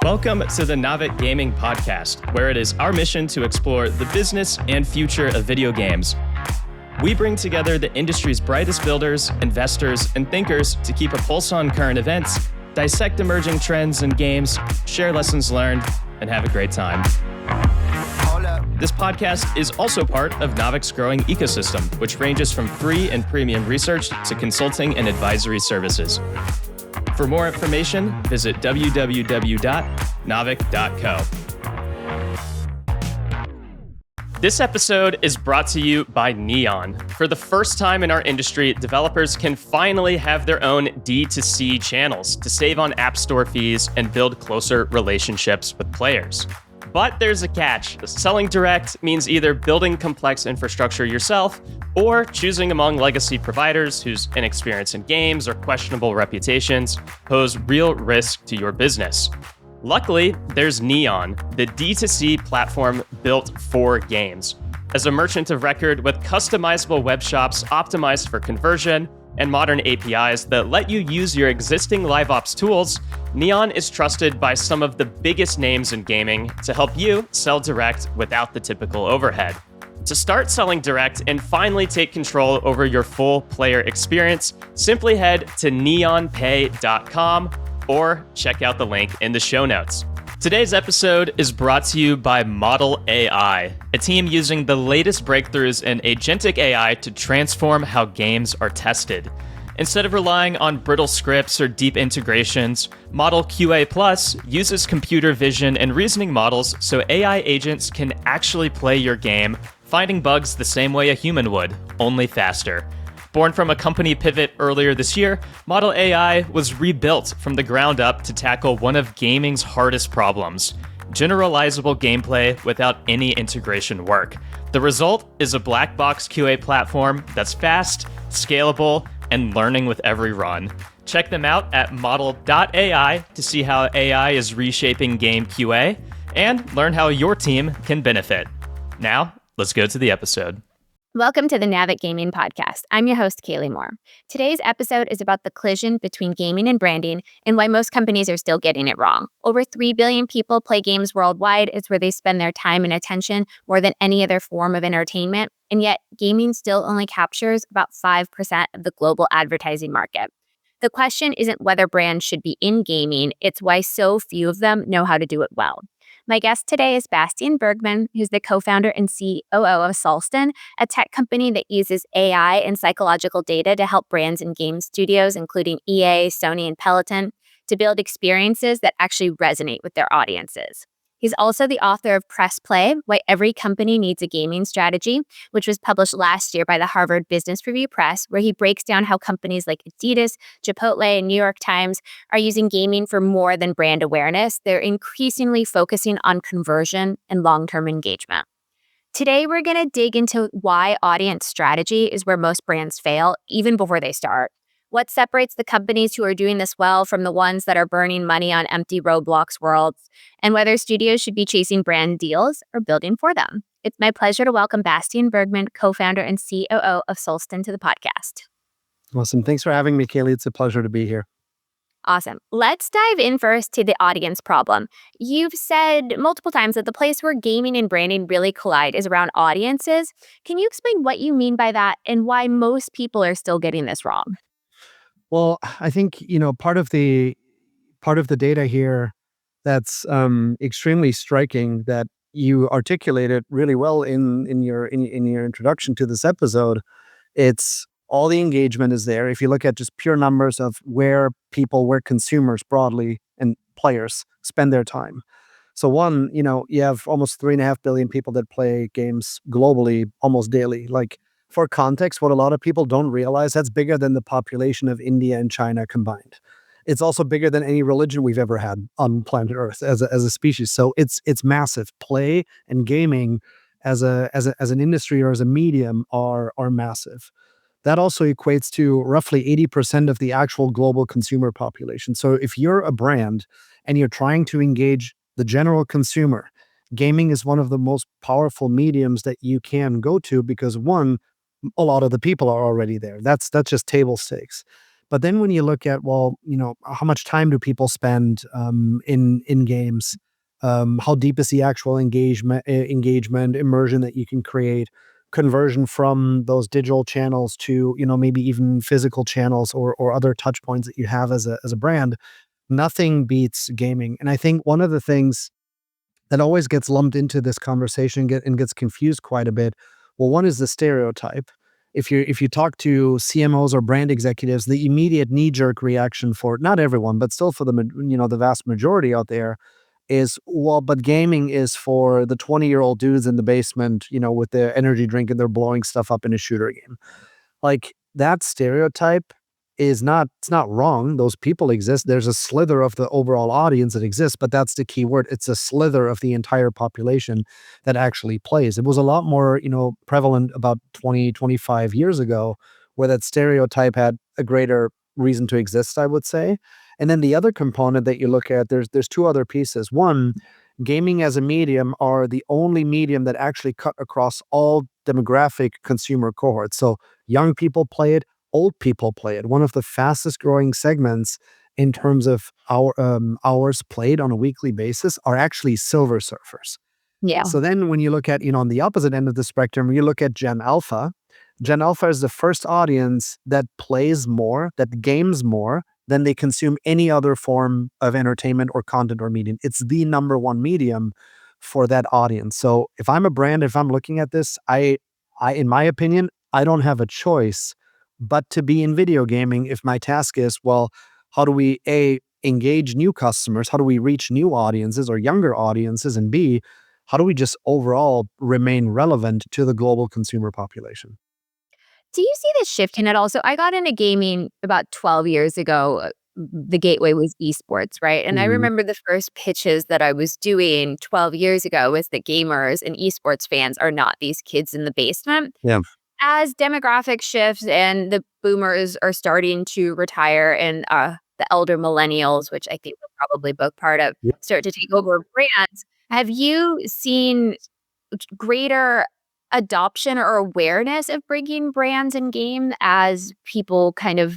Welcome to the Navik Gaming Podcast, where it is our mission to explore the business and future of video games. We bring together the industry's brightest builders, investors, and thinkers to keep a pulse on current events, dissect emerging trends in games, share lessons learned, and have a great time. This podcast is also part of Navik's growing ecosystem, which ranges from free and premium research to consulting and advisory services. For more information, visit www.navik.co. This episode is brought to you by Neon. For the first time in our industry, developers can finally have their own D2C channels to save on App Store fees and build closer relationships with players. But there's a catch. Selling direct means either building complex infrastructure yourself or choosing among legacy providers whose inexperience in games or questionable reputations pose real risk to your business. Luckily, there's Neon, the D2C platform built for games. As a merchant of record with customizable web shops optimized for conversion and modern APIs that let you use your existing LiveOps tools, Neon is trusted by some of the biggest names in gaming to help you sell direct without the typical overhead. To start selling direct and finally take control over your full player experience, simply head to neonpay.com or check out the link in the show notes. Today's episode is brought to you by Model AI, a team using the latest breakthroughs in agentic AI to transform how games are tested. Instead of relying on brittle scripts or deep integrations, Model QA Plus uses computer vision and reasoning models so AI agents can actually play your game, finding bugs the same way a human would, only faster. Born from a company pivot earlier this year, Model AI was rebuilt from the ground up to tackle one of gaming's hardest problems: generalizable gameplay without any integration work. The result is a black box QA platform that's fast, scalable, and learning with every run. Check them out at model.ai to see how AI is reshaping game QA and learn how your team can benefit. Now, let's go to the episode. Welcome to the Navik Gaming Podcast. I'm your host, Kalie Moore. Today's episode is about the collision between gaming and branding and why most companies are still getting it wrong. Over 3 billion people play games worldwide. It's where they spend their time and attention more than any other form of entertainment. And yet, gaming still only captures about 5% of the global advertising market. The question isn't whether brands should be in gaming, it's why so few of them know how to do it well. My guest today is Bastian Bergmann, who's the co-founder and COO of Solsten, a tech company that uses AI and psychological data to help brands and game studios, including EA, Sony, and Peloton, to build experiences that actually resonate with their audiences. He's also the author of Press Play: Why Every Company Needs a Gaming Strategy, which was published last year by the Harvard Business Review Press, where he breaks down how companies like Adidas, Chipotle, and New York Times are using gaming for more than brand awareness. They're increasingly focusing on conversion and long-term engagement. Today, we're going to dig into why audience strategy is where most brands fail, even before they start. What separates the companies who are doing this well from the ones that are burning money on empty Roblox worlds, and whether studios should be chasing brand deals or building for them. It's my pleasure to welcome Bastian Bergmann, co-founder and COO of Solsten, to the podcast. Awesome. Thanks for having me, Kalie. It's a pleasure to be here. Awesome. Let's dive in first to the audience problem. You've said multiple times that the place where gaming and branding really collide is around audiences. Can you explain what you mean by that and why most people are still getting this wrong? Well, I think, part of the data here that's extremely striking that you articulated really well in your introduction to this episode. It's all the engagement is there. If you look at just pure numbers of where consumers broadly and players spend their time. So one, you have almost 3.5 billion people that play games globally almost daily. Like, for context, what a lot of people don't realize, that's bigger than the population of India and China combined. It's also bigger than any religion we've ever had on planet Earth as a species. So it's massive. Play and gaming as an industry or as a medium are massive. That also equates to roughly 80% of the actual global consumer population. So if you're a brand and you're trying to engage the general consumer, gaming is one of the most powerful mediums that you can go to because, one, a lot of the people are already there. That's just table stakes. But then when you look at, well, how much time do people spend in games? How deep is the actual engagement, immersion that you can create, conversion from those digital channels to, maybe even physical channels or other touch points that you have as a brand. Nothing beats gaming. And I think one of the things that always gets lumped into this conversation and gets confused quite a bit. Well, one is the stereotype. If you talk to CMOs or brand executives, the immediate knee-jerk reaction for not everyone, but still for the vast majority out there is, well, but gaming is for the 20-year-old dudes in the basement, with their energy drink and they're blowing stuff up in a shooter game. Like, that stereotype is not, it's not wrong. Those people exist. There's a slither of the overall audience that exists, but that's the key word. It's a slither of the entire population that actually plays. It was a lot more, prevalent about 20, 25 years ago, where that stereotype had a greater reason to exist, I would say. And then the other component that you look at, there's two other pieces. One, gaming as a medium are the only medium that actually cut across all demographic consumer cohorts. So young people play it, old people play it. One of the fastest growing segments in terms of hours played on a weekly basis are actually silver surfers. Yeah. So then when you look at, on the opposite end of the spectrum, you look at Gen Alpha. Gen Alpha is the first audience that plays more, that games more than they consume any other form of entertainment or content or medium. It's the number one medium for that audience. So if I'm a brand, if I'm looking at this, I in my opinion, I don't have a choice but to be in video gaming if my task is, well, how do we engage new customers? How do we reach new audiences or younger audiences? And B, how do we just overall remain relevant to the global consumer population? Do you see this shifting at all? So I got into gaming about 12 years ago. The gateway was esports, right? And I Mhm. remember the first pitches that I was doing 12 years ago was that gamers and esports fans are not these kids in the basement. Yeah. As demographics shift and the boomers are starting to retire and the elder millennials, which I think we're probably both part of, Yeah. start to take over brands, have you seen greater adoption or awareness of bringing brands in game as people kind of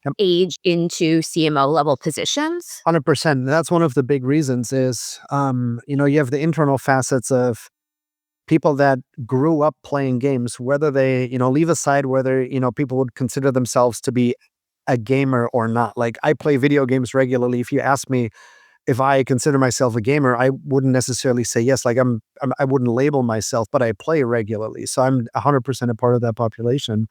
Yep. age into CMO level positions? 100%. That's one of the big reasons is, you have the internal facets of people that grew up playing games, whether they, leave aside whether, people would consider themselves to be a gamer or not. Like, I play video games regularly. If you ask me if I consider myself a gamer, I wouldn't necessarily say yes. Like, I wouldn't label myself, but I play regularly. So I'm 100% a part of that population.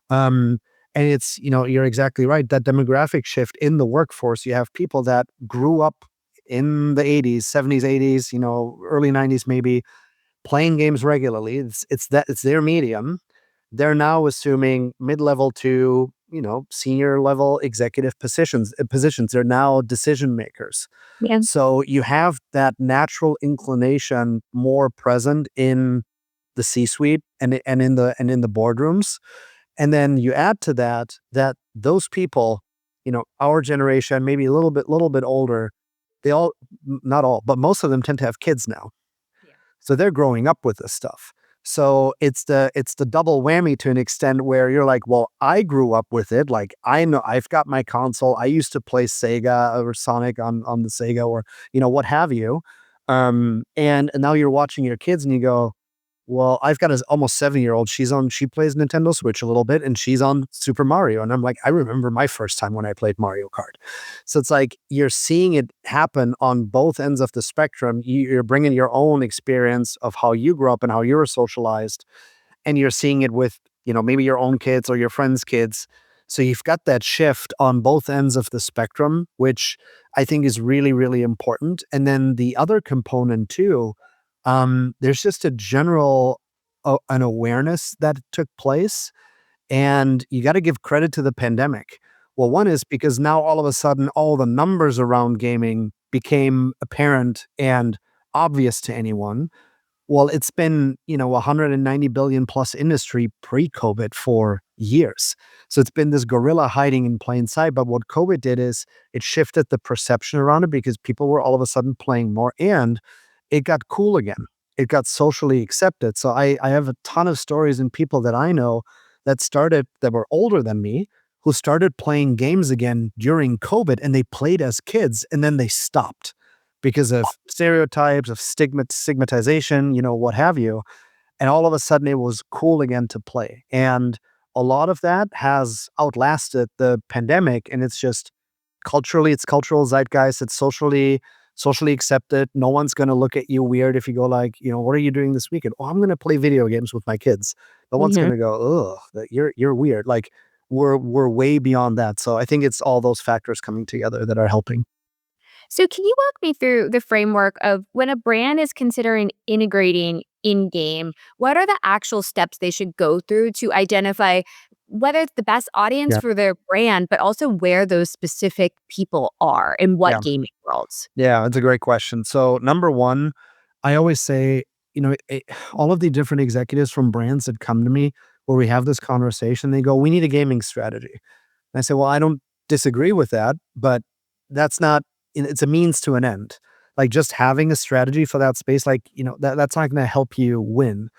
Um, and it's, you're exactly right. That demographic shift in the workforce, you have people that grew up in the 80s, 70s, 80s, early 90s, maybe playing games regularly. It's their medium. They're now assuming mid-level to, senior level executive positions. They're now decision makers. Yeah. So you have that natural inclination more present in the C-suite and in the boardrooms. And then you add to that those people, our generation, maybe a little bit older, they all, not all, but most of them tend to have kids now. Yeah. So they're growing up with this stuff. So it's the double whammy to an extent where you're like, well, I grew up with it. Like, I know I've got my console. I used to play Sega or Sonic on the Sega or, what have you. And now you're watching your kids and you go, well, I've got an almost 7-year-old. She plays Nintendo Switch a little bit and she's on Super Mario. And I'm like, I remember my first time when I played Mario Kart. So it's like you're seeing it happen on both ends of the spectrum. You're bringing your own experience of how you grew up and how you were socialized, and you're seeing it with, maybe your own kids or your friends' kids. So you've got that shift on both ends of the spectrum, which I think is really, really important. And then the other component too, there's just a general an awareness that took place, and you got to give credit to the pandemic. Well, one is because now all of a sudden all the numbers around gaming became apparent and obvious to anyone. Well, it's been, 190 billion plus industry pre-COVID for years. So it's been this gorilla hiding in plain sight. But what COVID did is it shifted the perception around it because people were all of a sudden playing more, and it got cool again. It got socially accepted. So I have a ton of stories and people that I know that started that were older than me who started playing games again during COVID, and they played as kids and then they stopped because of stereotypes, of stigmatization, what have you. And all of a sudden it was cool again to play. And a lot of that has outlasted the pandemic, and it's just culturally, it's cultural zeitgeist, it's socially accepted. No one's going to look at you weird if you go like, what are you doing this weekend? Oh, I'm going to play video games with my kids. No one's going to go, ugh, you're weird. Like we're way beyond that. So I think it's all those factors coming together that are helping. So, can you walk me through the framework of when a brand is considering integrating in game? What are the actual steps they should go through to identify whether it's the best audience Yeah. for their brand, but also where those specific people are in what Yeah. gaming worlds? Yeah, it's a great question. So, number one, I always say, all of the different executives from brands that come to me where we have this conversation, they go, we need a gaming strategy. And I say, well, I don't disagree with that, but that's not, it's a means to an end. Like just having a strategy for that space, that's not going to help you win.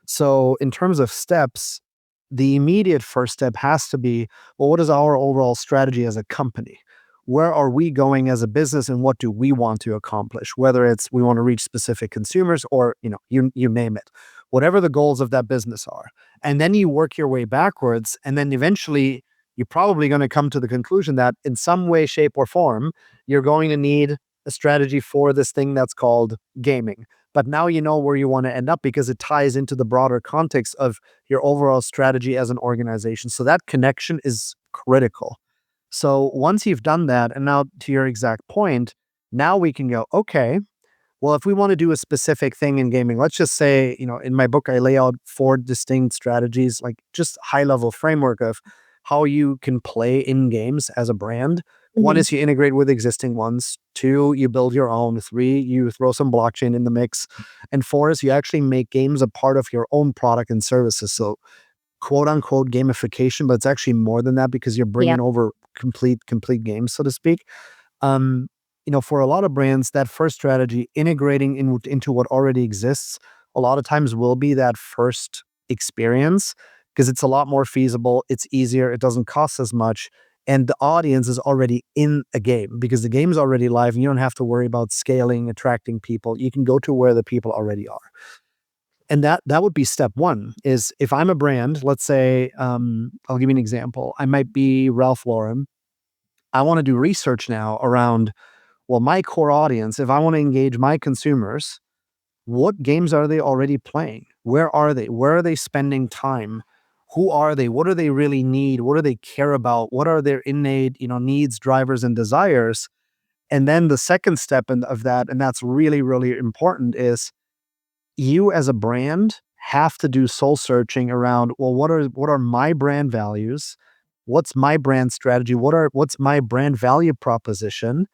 So, in terms of steps, the immediate first step has to be, well, what is our overall strategy as a company? Where are we going as a business, and what do we want to accomplish? Whether it's we want to reach specific consumers or, you name it, whatever the goals of that business are. And then you work your way backwards. And then eventually you're probably going to come to the conclusion that in some way, shape, or form, you're going to need a strategy for this thing that's called gaming. But now you know where you want to end up because it ties into the broader context of your overall strategy as an organization. So that connection is critical. So once you've done that, and now to your exact point, now we can go, okay, well, if we want to do a specific thing in gaming, let's just say, in my book, I lay out 4 distinct strategies, like just high level framework of how you can play in games as a brand. One is you integrate with existing ones. 2, you build your own. 3, you throw some blockchain in the mix. And 4 is you actually make games a part of your own product and services. So quote unquote gamification, but it's actually more than that because you're Yeah. bringing over complete games, so to speak. For a lot of brands, that first strategy, integrating into what already exists, a lot of times will be that first experience because it's a lot more feasible, it's easier, it doesn't cost as much, and the audience is already in a game because the game's already live and you don't have to worry about scaling, attracting people. You can go to where the people already are. And that would be step one. Is if I'm a brand, let's say, I'll give you an example. I might be Ralph Lauren. I want to do research now around, well, my core audience, if I want to engage my consumers, what games are they already playing? Where are they? Where are they spending time? Who are they? What do they really need? What do they care about? What are their innate, needs, drivers, and desires? And then the second step of that, and that's really, really important, is you as a brand have to do soul searching around, well, what are my brand values? What's my brand strategy? What's my brand value proposition?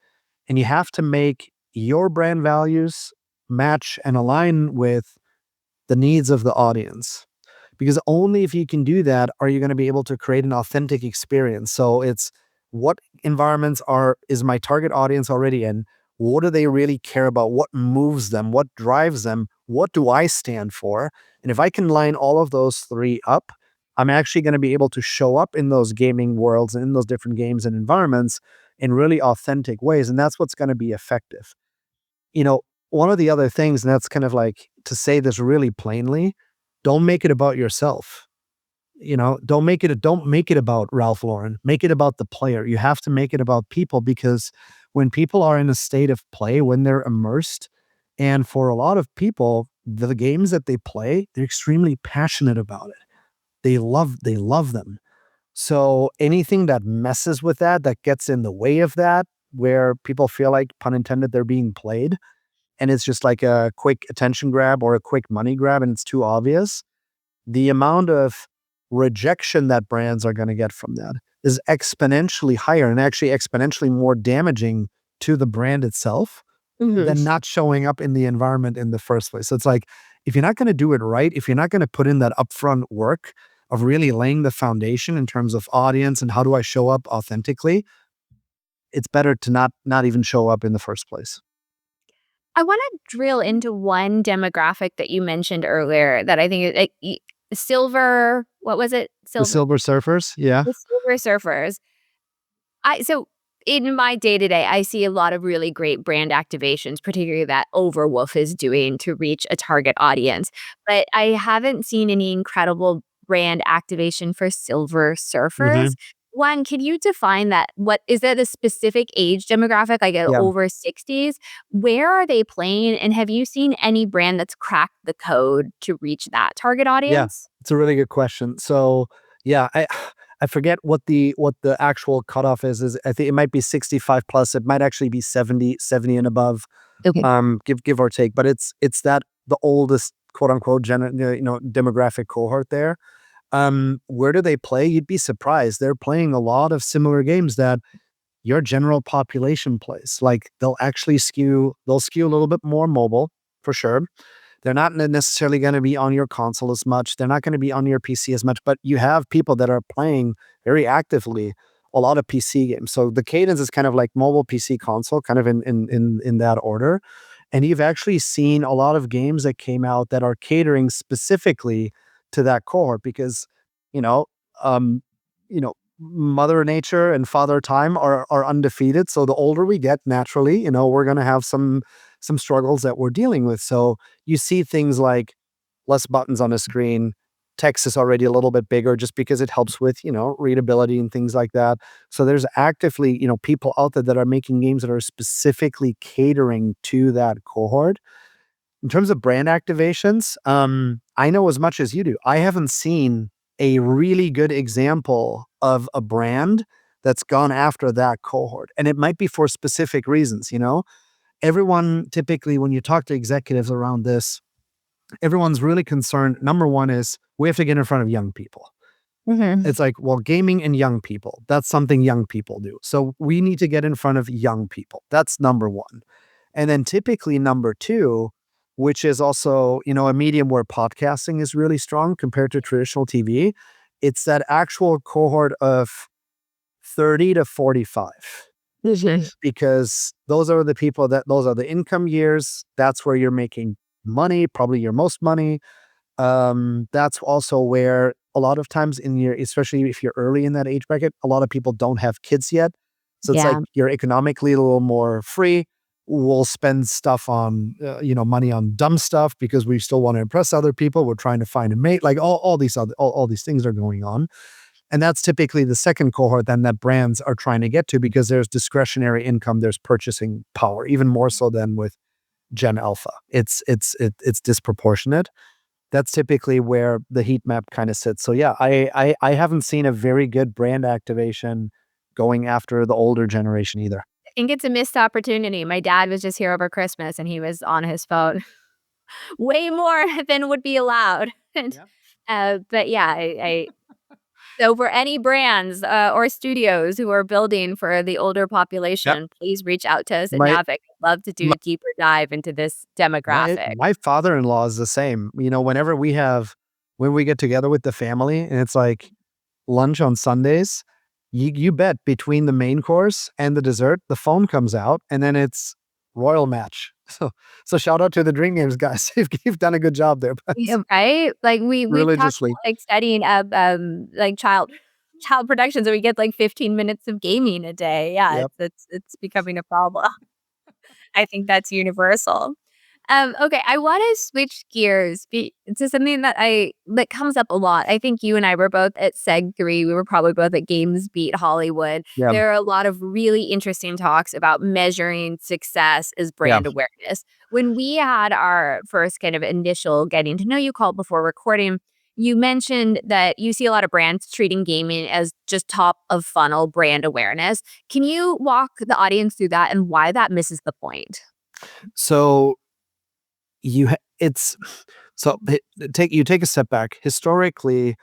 And you have to make your brand values match and align with the needs of the audience. Because only if you can do that are you going to be able to create an authentic experience. So it's what environments is my target audience already in? What do they really care about? What moves them? What drives them? What do I stand for? And if I can line all of those 3 up, I'm actually going to be able to show up in those gaming worlds and in those different games and environments in really authentic ways. And that's what's going to be effective. One of the other things, and that's kind of like to say this really plainly, don't make it about yourself. Don't make it about Ralph Lauren. Make it about the player. You have to make it about people because when people are in a state of play, when they're immersed, and for a lot of people, the games that they play, they're extremely passionate about it. They love them. So anything that messes with that gets in the way of that, where people feel like, pun intended, they're being played, and it's just like a quick attention grab or a quick money grab, and it's too obvious, the amount of rejection that brands are going to get from that is exponentially higher and actually exponentially more damaging to the brand itself than not showing up in the environment in the first place. So it's like, if you're not going to do it right, if you're not going to put in that upfront work of really laying the foundation in terms of audience and how do I show up authentically, it's better to not even show up in the first place. I want to drill into one demographic that you mentioned earlier that I think is silver what was it? The Silver Surfers. Yeah. The Silver Surfers. So in my day-to-day, I see a lot of really great brand activations, particularly that Overwolf is doing to reach a target audience. But I haven't seen any incredible brand activation for Silver Surfers. Hmm. One, can you define that? What is that a specific age demographic, like at Yeah. over 60s? Where are they playing? And have you seen any brand that's cracked the code to reach that target Yeah. audience? It's a really good question. So yeah, I forget what the actual cutoff is. I think it might be 65 plus. It might actually be 70 and above. Okay. Give or take. But it's that the oldest quote unquote demographic cohort there. Where do they play? You'd be surprised. They're playing a lot of similar games that your general population plays. Like they'll skew a little bit more mobile for sure. They're not necessarily going to be on your console as much. They're not going to be on your PC as much, but you have people that are playing very actively a lot of PC games. So the cadence is kind of like mobile, PC, console, kind of in that order. And you've actually seen a lot of games that came out that are catering specifically to that cohort because, you know, um, Mother Nature and Father Time are undefeated. So the older we get, naturally, we're going to have some struggles that we're dealing with. So you see things like less buttons on a screen, text is already a little bit bigger just because it helps with, readability and things like that. So there's actively, people out there that are making games that are specifically catering to that cohort. In terms of brand activations, I know as much as you do. I haven't seen a really good example of a brand that's gone after that cohort. And it might be for specific reasons, everyone typically, when you talk to executives around this, everyone's really concerned. Number one is we have to get in front of young people. Mhm. It's like, well, gaming and young people, that's something young people do. So we need to get in front of young people. That's number one. And then typically number two, which is also, a medium where podcasting is really strong compared to traditional TV. It's that actual cohort of 30 to 45 because those are the income years. That's where you're making money, probably your most money. That's also where a lot of times especially if you're early in that age bracket, a lot of people don't have kids yet. So it's like Yeah. you're economically a little more free. We'll spend stuff on, money on dumb stuff because we still want to impress other people. We're trying to find a mate. Like all these things are going on. And that's typically the second cohort then that brands are trying to get to because there's discretionary income, there's purchasing power, even more so than with Gen Alpha. It's disproportionate. That's typically where the heat map kind of sits. So yeah, I haven't seen a very good brand activation going after the older generation either. I think it's a missed opportunity. My dad was just here over Christmas and he was on his phone way more than would be allowed. And Yep. but yeah, I so for any brands or studios who are building for the older Yep. population, please reach out to us at My, Navic. I'd love to do my a deeper dive into this demographic. my father-in-law is the same. Whenever when we get together with the family and it's like lunch on Sundays, you bet between the main course and the dessert, the phone comes out and then it's royal match. So shout out to the Dream Games guys. You've done a good job there, but Yeah, right? Like we've talked religiously. about like studying like child production, so we get like 15 minutes of gaming a day. Yeah, Yep. it's becoming a problem. I think that's universal. Okay, I want to switch gears to something that comes up a lot. I think you and I were both at Seg 3. We were probably both at Games Beat Hollywood. Yeah. There are a lot of really interesting talks about measuring success as Yeah. brand awareness. When we had our first kind of initial getting to know you call before recording, you mentioned that you see a lot of brands treating gaming as just top of funnel brand awareness. Can you walk the audience through that and why that misses the point? So it's so take a step back. Historically,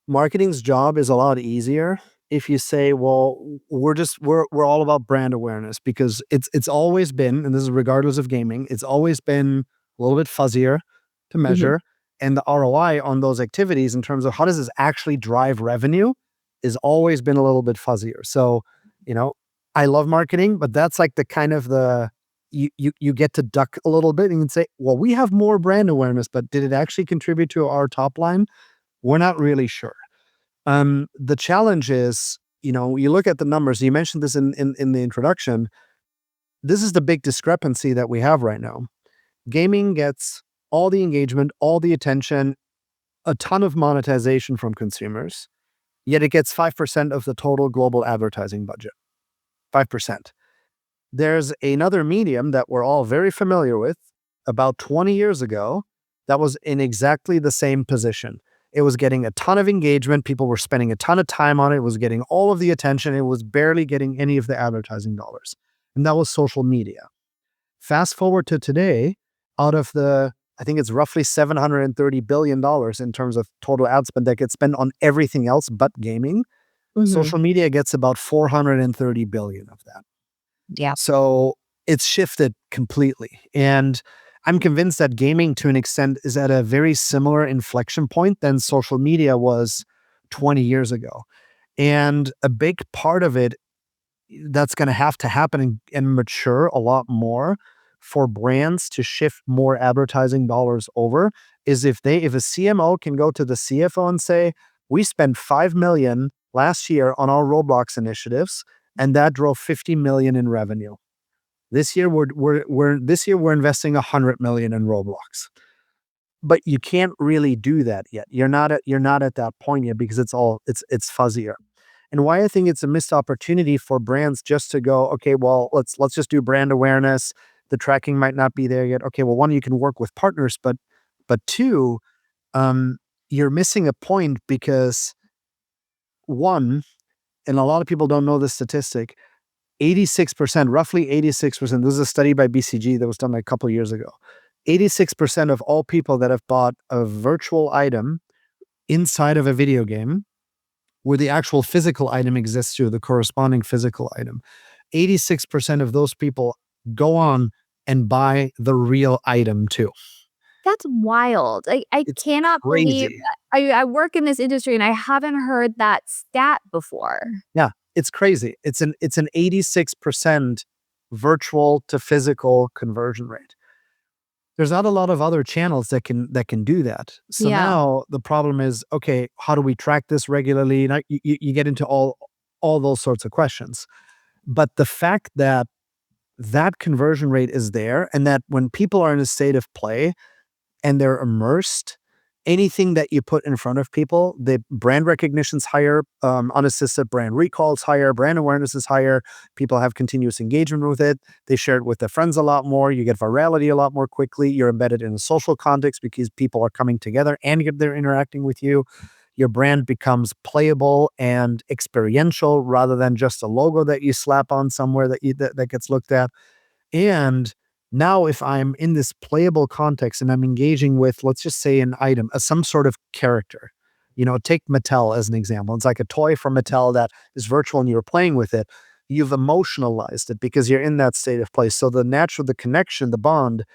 marketing's job is a lot easier if you say, well, we're all about brand awareness because it's always been, and this is regardless of gaming, it's always been a little bit fuzzier to Mhm. measure. And the ROI on those activities in terms of how does this actually drive revenue is always been a little bit fuzzier. So, you know, I love marketing, but that's like the kind of you get to duck a little bit and you can say, well, we have more brand awareness, but did it actually contribute to our top line? We're not really sure. The challenge is, you look at the numbers, you mentioned this in the introduction. This is the big discrepancy that we have right now. Gaming gets all the engagement, all the attention, a ton of monetization from consumers, yet it gets 5% of the total global advertising budget. 5%. There's another medium that we're all very familiar with about 20 years ago that was in exactly the same position. It was getting a ton of engagement. People were spending a ton of time on it. It was getting all of the attention. It was barely getting any of the advertising dollars. And that was social media. Fast forward to today, out of I think it's roughly $730 billion in terms of total ad spend that gets spent on everything else but gaming. Social media gets about 430 billion of that. Yeah. So it's shifted completely. And I'm convinced that gaming, to an extent, is at a very similar inflection point than social media was 20 years ago. And a big part of it that's going to have to happen and mature a lot more for brands to shift more advertising dollars over is if a CMO can go to the CFO and say, we spent $5 million last year on our Roblox initiatives, and that drove $50 million in revenue. This year we're investing $100 million in Roblox. But you can't really do that yet. You're not at that point yet because it's fuzzier. And why I think it's a missed opportunity for brands just to go, okay, well, let's just do brand awareness. The tracking might not be there yet. Okay, well, one, you can work with partners, but two, you're missing a point because one, and a lot of people don't know this statistic, 86%, roughly 86%, this is a study by BCG that was done a couple of years ago. 86% of all people that have bought a virtual item inside of a video game where the actual physical item exists to the corresponding physical item, 86% of those people go on and buy the real item too. That's wild. I It's cannot believe crazy. I work in this industry and I haven't heard that stat before. Yeah, it's crazy. It's an 86% virtual to physical conversion rate. There's not a lot of other channels that can do that. So Yeah. now the problem is, okay, how do we track this regularly? Now you get into all those sorts of questions. But the fact that conversion rate is there, and that when people are in a state of play and they're immersed, anything that you put in front of people, the brand recognition's higher, unassisted brand recall's higher, brand awareness is higher, people have continuous engagement with it, they share it with their friends a lot more, you get virality a lot more quickly, you're embedded in a social context because people are coming together and they're interacting with you. Your brand becomes playable and experiential rather than just a logo that you slap on somewhere that gets looked at. And now if I'm in this playable context and I'm engaging with, let's just say, an item, some sort of character, take Mattel as an example. It's like a toy from Mattel that is virtual and you're playing with it. You've emotionalized it because you're in that state of play. So the connection, the bond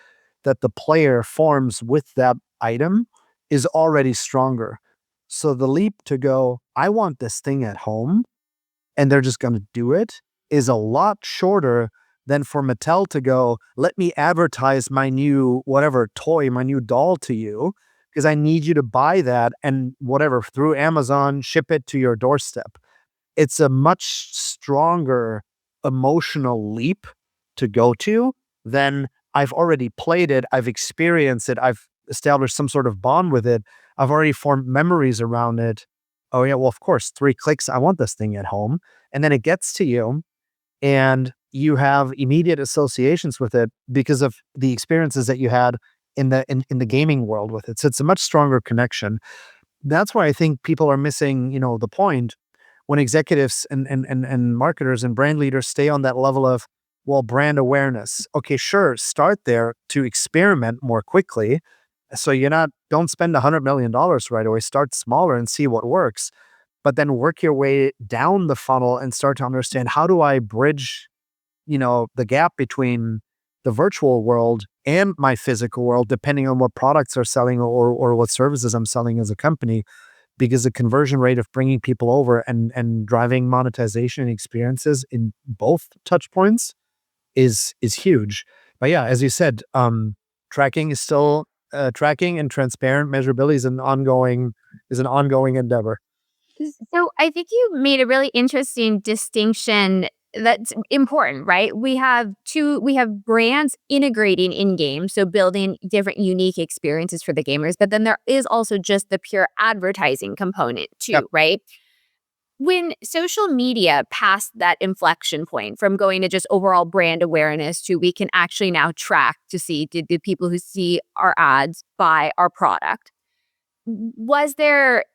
that the player forms with that item is already stronger. So the leap to go, I want this thing at home, and they're just going to do it, is a lot shorter than for Mattel to go, let me advertise my new whatever toy, my new doll to you, because I need you to buy that and whatever through Amazon, ship it to your doorstep. It's a much stronger emotional leap to go to than I've already played it, I've experienced it, I've established some sort of bond with it, I've already formed memories around it. Oh yeah, well, of course, 3 clicks, I want this thing at home. And then it gets to you and you have immediate associations with it because of the experiences that you had in the gaming world with it. So it's a much stronger connection. That's why I think people are missing, the point when executives and marketers and brand leaders stay on that level of, well, brand awareness. Okay, sure, start there to experiment more quickly. So don't spend $100 million right away. Start smaller and see what works, but then work your way down the funnel and start to understand, how do I bridge, the gap between the virtual world and my physical world, depending on what products are selling or what services I'm selling as a company, because the conversion rate of bringing people over and driving monetization experiences in both touch points is huge. But yeah, as you said, tracking is still tracking and transparent measurability is an ongoing endeavor. So I think you made a really interesting distinction that's important, right? We have brands integrating in games, so building different unique experiences for the gamers, but then there is also just the pure advertising component Yep. too, right? When social media passed that inflection point from going to just overall brand awareness to we can actually now track to see did the people who see our ads buy our product, was there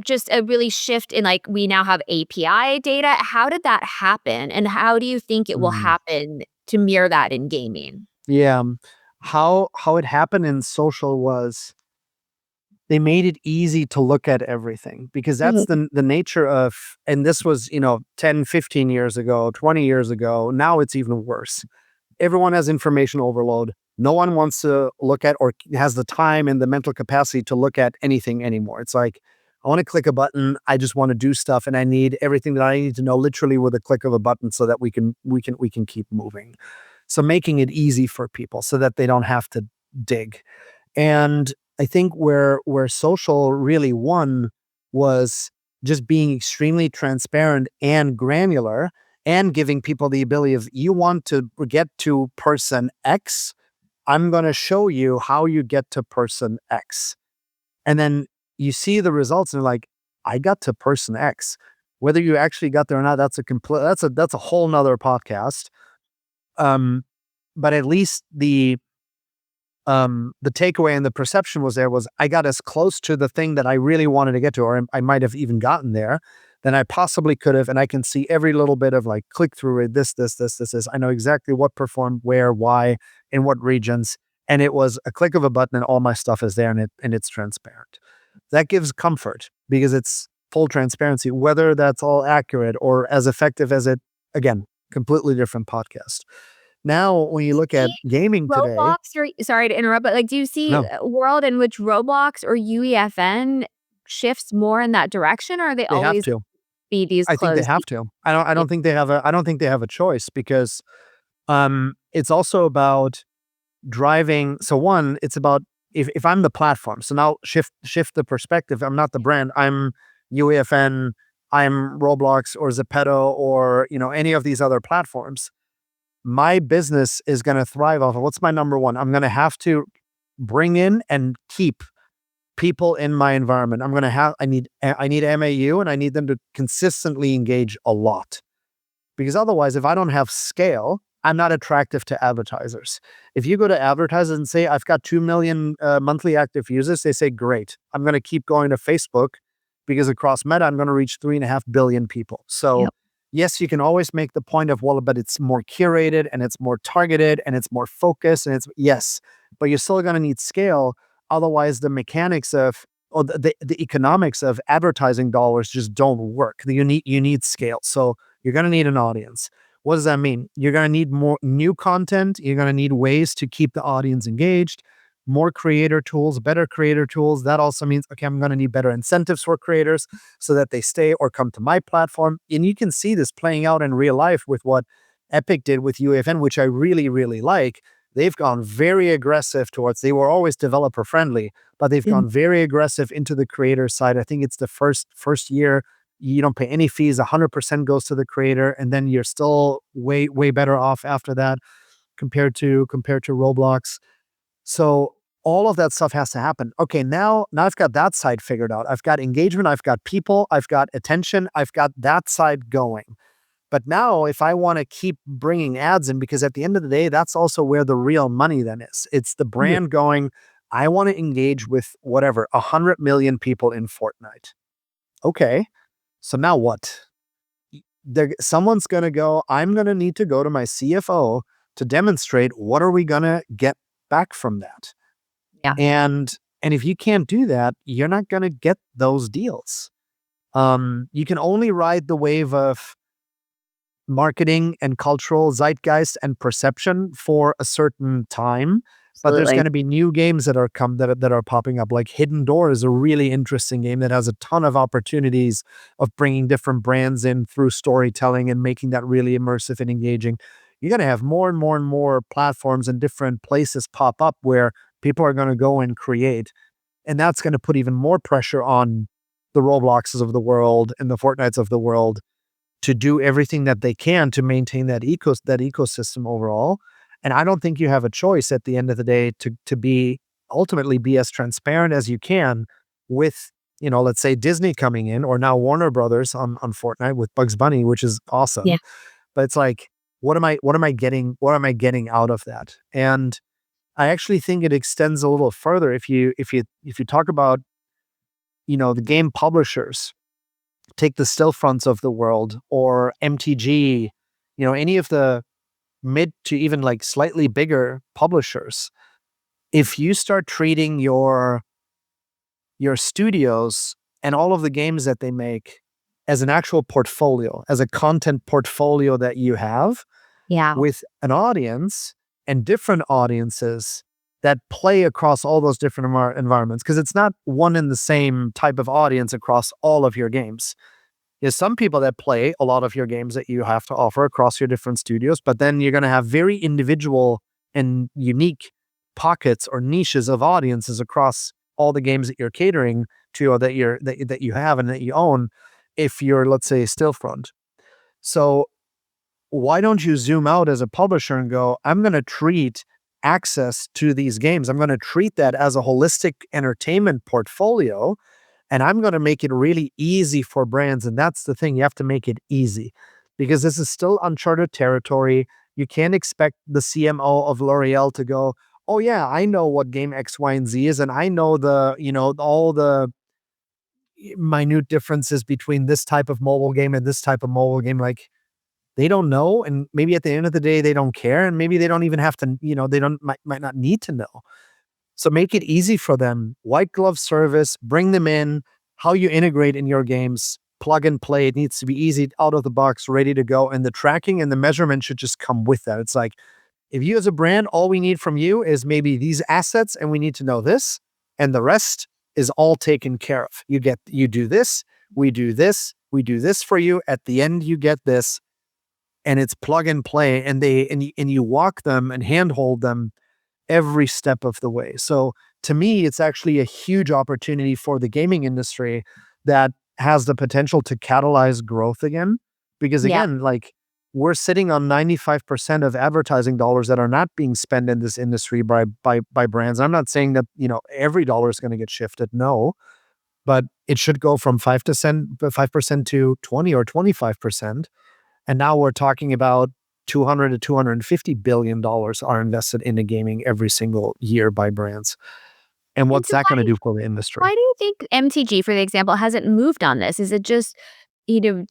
just a really shift in like we now have API data? How did that happen? And how do you think it will Mm. happen to mirror that in gaming? Yeah. How it happened in social was they made it easy to look at everything because that's the nature of, and this was, 10, 15 years ago, 20 years ago. Now it's even worse. Everyone has information overload. No one wants to look at or has the time and the mental capacity to look at anything anymore. It's like, I want to click a button. I just want to do stuff, and I need everything that I need to know literally with a click of a button so that we can keep moving. So making it easy for people so that they don't have to dig. And I think where social really won was just being extremely transparent and granular and giving people the ability of you want to get to person X, I'm going to show you how you get to person X. And then you see the results and you're like, I got to person X. Whether you actually got there or not, that's a whole nother podcast. But at least the takeaway and the perception was I got as close to the thing that I really wanted to get to, or I might have even gotten there than I possibly could have. And I can see every little bit of like click through rate, this. I know exactly what performed where, why, in what regions. And it was a click of a button and all my stuff is there and it's transparent. That gives comfort because it's full transparency, whether that's all accurate or as effective as it, again, completely different podcast. Now, when you look at gaming today, Roblox, or sorry to interrupt, but like, do you see no, a world in which Roblox or UEFN shifts more in that direction, or are they they have always to. be these I think they closed? have to. I Yeah. don't think they have a choice because it's also about driving. So one, it's about if I'm the platform. So now shift the perspective. I'm not the brand. I'm UEFN, I'm Roblox or Zepeto or any of these other platforms. My business is going to thrive off of what's my number one. I'm going to have to bring in and keep people in my environment. I need MAU and I need them to consistently engage a lot. Because otherwise, if I don't have scale, I'm not attractive to advertisers. If you go to advertisers and say, I've got 2 million monthly active users, they say, great. I'm going to keep going to Facebook because across Meta, I'm going to reach 3.5 billion people. So yes, you can always make the point of, well, but it's more curated and it's more targeted and it's more focused and yes, but you're still going to need scale. Otherwise, the mechanics of or the economics of advertising dollars just don't work. You need scale. So you're going to need an audience. What does that mean? You're going to need more new content. You're going to need ways to keep the audience engaged, more creator tools, better creator tools. That also means, okay, I'm going to need better incentives for creators so that they stay or come to my platform. And you can see this playing out in real life with what Epic did with UEFN, which I really, really like. They've gone very aggressive towards, they were always developer friendly, but they've gone very aggressive into the creator side. I think it's the first year you don't pay any fees, 100% goes to the creator, and then you're still way, way better off after that compared to Roblox. So all of that stuff has to happen. Okay, now I've got that side figured out. I've got engagement, I've got people, I've got attention, I've got that side going. But now if I want to keep bringing ads in, because at the end of the day, that's also where the real money then is. It's the brand going, I want to engage with whatever, 100 million people in Fortnite. Okay, so now what? Someone's going to go, I'm going to need to go to my CFO to demonstrate what are we going to get back from that. Yeah. And if you can't do that, you're not going to get those deals. You can only ride the wave of marketing and cultural zeitgeist and perception for a certain time. But there's going to be new games that are popping up. Like Hidden Door is a really interesting game that has a ton of opportunities of bringing different brands in through storytelling and making that really immersive and engaging. You're going to have more and more and more platforms and different places pop up where People are going to go and create. And that's going to put even more pressure on the Robloxes of the world and the Fortnites of the world to do everything that they can to maintain that ecosystem overall. And I don't think you have a choice at the end of the day to ultimately be as transparent as you can with, let's say Disney coming in, or now Warner Brothers on Fortnite with Bugs Bunny, which is awesome. Yeah. But it's like, what am I getting out of that? And I actually think it extends a little further. If you talk about, the game publishers, take the Stillfronts of the world, or MTG, any of the mid to even like slightly bigger publishers. If you start treating your studios and all of the games that they make as an actual portfolio, as a content portfolio that you have, Yeah. with an audience and different audiences that play across all those different environments, because it's not one and the same type of audience across all of your games. There's some people that play a lot of your games that you have to offer across your different studios, but then you're going to have very individual and unique pockets or niches of audiences across all the games that you're catering to, or that you have and that you own, if you're, let's say, Stillfront. So why don't you zoom out as a publisher and go, I'm going to treat access to these games, I'm going to treat that as a holistic entertainment portfolio, and I'm going to make it really easy for brands. And that's the thing, you have to make it easy, because this is still uncharted territory. You can't expect the CMO of L'Oreal to go, oh yeah, I know what game X, Y, and Z is, and I know all the minute differences between this type of mobile game and this type of mobile game. Like, they don't know, and maybe at the end of the day, they don't care, and maybe they don't even have to, they might not need to know. So make it easy for them. White glove service, bring them in, how you integrate in your games, plug and play. It needs to be easy, out of the box, ready to go. And the tracking and the measurement should just come with that. It's like, if you as a brand, all we need from you is maybe these assets, and we need to know this, and the rest is all taken care of. You do this, we do this for you. At the end, you get this. And it's plug and play, and you walk them and handhold them every step of the way. So to me, it's actually a huge opportunity for the gaming industry that has the potential to catalyze growth again. Because again, like, we're sitting on 95% of advertising dollars that are not being spent in this industry by brands. I'm not saying that, every dollar is going to get shifted. No, but it should go from 5% to 20 or 25%. And now we're talking about $200 to $250 billion are invested into gaming every single year by brands. And what's that going to do for the industry? Why do you think MTG, for the example, hasn't moved on this? Is it just,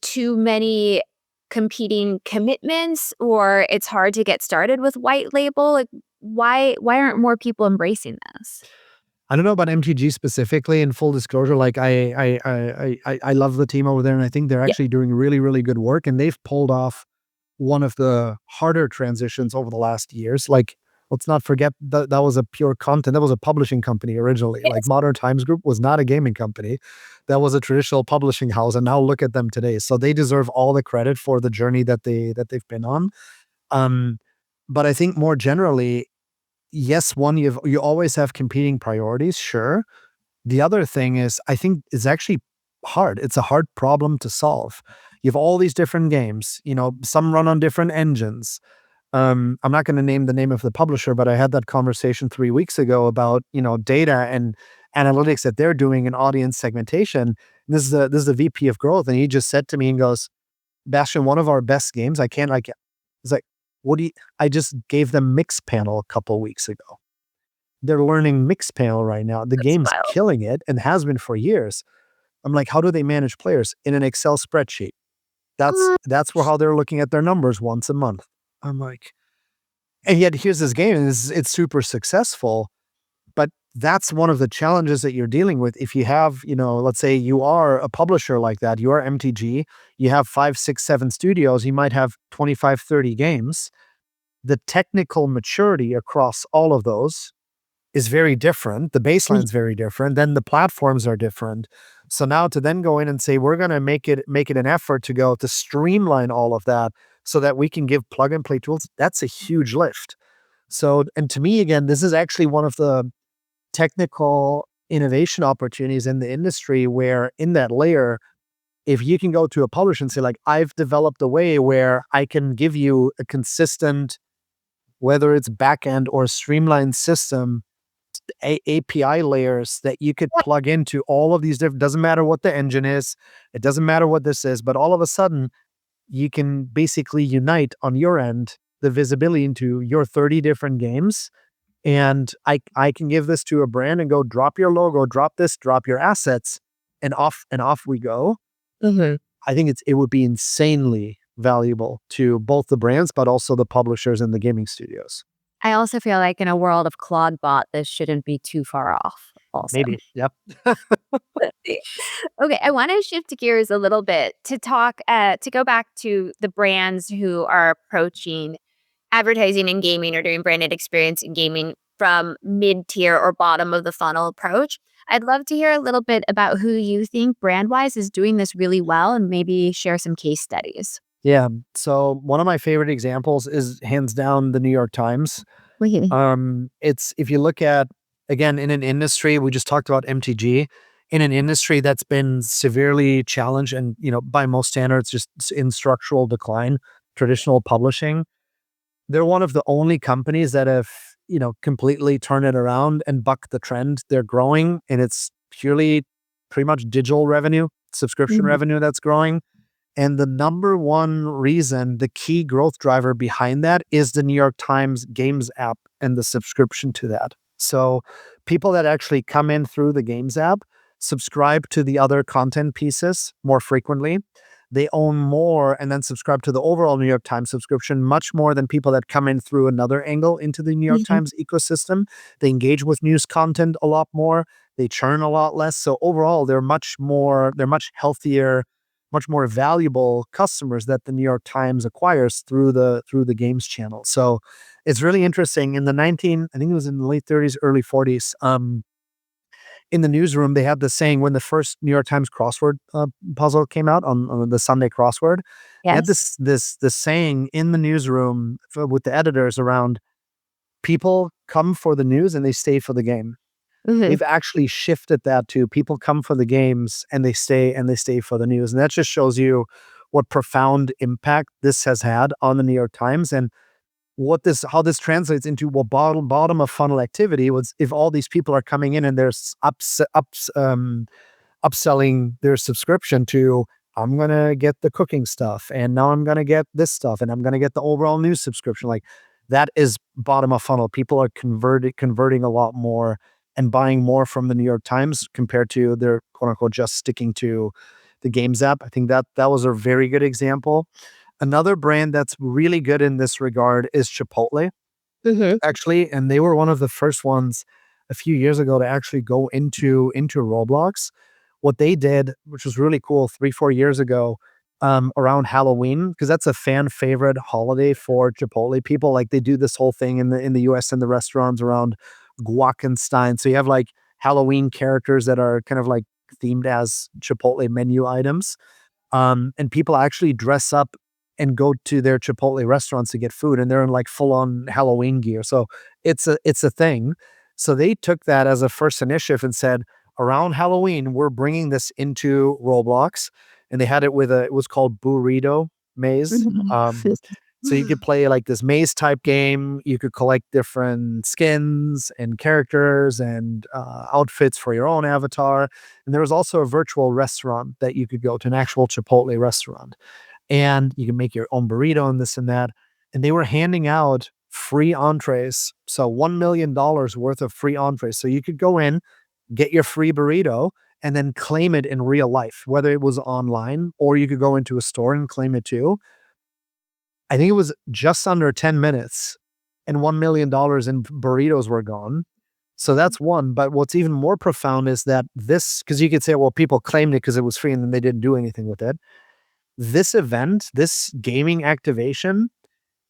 too many competing commitments, or it's hard to get started with white label? Like, why aren't more people embracing this? I don't know about MTG specifically. In full disclosure, like, I love the team over there, and I think they're actually doing really, really good work. And they've pulled off one of the harder transitions over the last years. Like, let's not forget that was a pure content. That was a publishing company originally. Yes. Like, Modern Times Group was not a gaming company. That was a traditional publishing house. And now look at them today. So they deserve all the credit for the journey that they've been on. But I think more generally, yes, you always have competing priorities, sure. The other thing is, I think it's actually hard. It's a hard problem to solve. You have all these different games, some run on different engines. I'm not going to name the name of the publisher, but I had that conversation 3 weeks ago about, data and analytics that they're doing in audience segmentation. This is the VP of growth. And he just said to me and goes, Bastian, one of our best games, I can't like, it's like, I just gave them Mixpanel a couple weeks ago. They're learning Mixpanel right now. The game's wild. killing it and has been for years. I'm like, how do they manage players? In an Excel spreadsheet. That's how they're looking at their numbers once a month. I'm like, and yet here's this game, and it's super successful. But that's one of the challenges that you're dealing with. If you have, let's say you are a publisher like that, you are MTG, you have 5, 6, 7 studios, you might have 25, 30 games. The technical maturity across all of those is very different. The baseline's very different. Then the platforms are different. So now to then go in and say, we're going to make it an effort to streamline all of that so that we can give plug and play tools, that's a huge lift. So, and to me, again, this is actually one of the technical innovation opportunities in the industry where in that layer, if you can go to a publisher and say, like, I've developed a way where I can give you a consistent, whether it's backend or streamlined system, API layers that you could plug into all of these different, doesn't matter what the engine is, it doesn't matter what this is, but all of a sudden you can basically unite on your end the visibility into your 30 different games. And I can give this to a brand and go, drop your logo, drop this, drop your assets, and off we go. I think it would be insanely valuable to both the brands, but also the publishers and the gaming studios. I also feel like in a world of Claudebot, this shouldn't be too far off also. Maybe. Yep. Okay, I want to shift gears a little bit to talk, to go back to the brands who are approaching advertising in gaming or doing branded experience in gaming from mid-tier or bottom of the funnel approach. I'd love to hear a little bit about who you think brand-wise is doing this really well and maybe share some case studies. Yeah. So one of my favorite examples is hands down the New York Times. Really? It's, if you look at, again, in an industry, we just talked about MTG, in an industry that's been severely challenged and, by most standards, just in structural decline, traditional publishing, they're one of the only companies that have, completely turned it around and bucked the trend. They're growing, and it's purely pretty much digital revenue, subscription revenue that's growing. And the number one reason, the key growth driver behind that is the New York Times Games app and the subscription to that. So people that actually come in through the Games app subscribe to the other content pieces more frequently. They own more and then subscribe to the overall New York Times subscription much more than people that come in through another angle into the New York Times ecosystem. They engage with news content a lot more. They churn a lot less. So overall, they're much healthier, much more valuable customers that the New York Times acquires through the games channel. So it's really interesting. In I think it was in the late 30s, early 40s, in the newsroom, they had this saying when the first New York Times crossword puzzle came out on the Sunday crossword. They had Yes. this saying in the newsroom with the editors around, people come for the news and they stay for the game. We've actually shifted that to people come for the games and they stay for the news. And that just shows you what profound impact this has had on the New York Times and how this translates into bottom of funnel activity was if all these people are coming in and they're upselling their subscription to, I'm going to get the cooking stuff and now I'm going to get this stuff and I'm going to get the overall news subscription. Like that is bottom of funnel. People are converting a lot more and buying more from the New York Times compared to their quote unquote just sticking to the Games app. I think that was a very good example. Another brand that's really good in this regard is Chipotle, actually, and they were one of the first ones a few years ago to actually go into Roblox. What they did, which was really cool, 3-4 years ago, around Halloween, because that's a fan favorite holiday for Chipotle people. Like they do this whole thing in the US and the restaurants around Guacanstein. So you have like Halloween characters that are kind of like themed as Chipotle menu items. And people actually dress up and go to their Chipotle restaurants to get food, and they're in like full on Halloween gear. So it's a thing. So they took that as a first initiative and said, around Halloween, we're bringing this into Roblox, and they had it it was called Burrito Maze. So you could play like this maze type game. You could collect different skins and characters and outfits for your own avatar. And there was also a virtual restaurant that you could go to, an actual Chipotle restaurant. And you can make your own burrito and this and that. And they were handing out free entrees. So $1 million worth of free entrees. So you could go in, get your free burrito, and then claim it in real life, whether it was online or you could go into a store and claim it too. I think it was just under 10 minutes and $1 million in burritos were gone. So that's one. But what's even more profound is that because you could say, well, people claimed it because it was free and then they didn't do anything with it. This event, this gaming activation,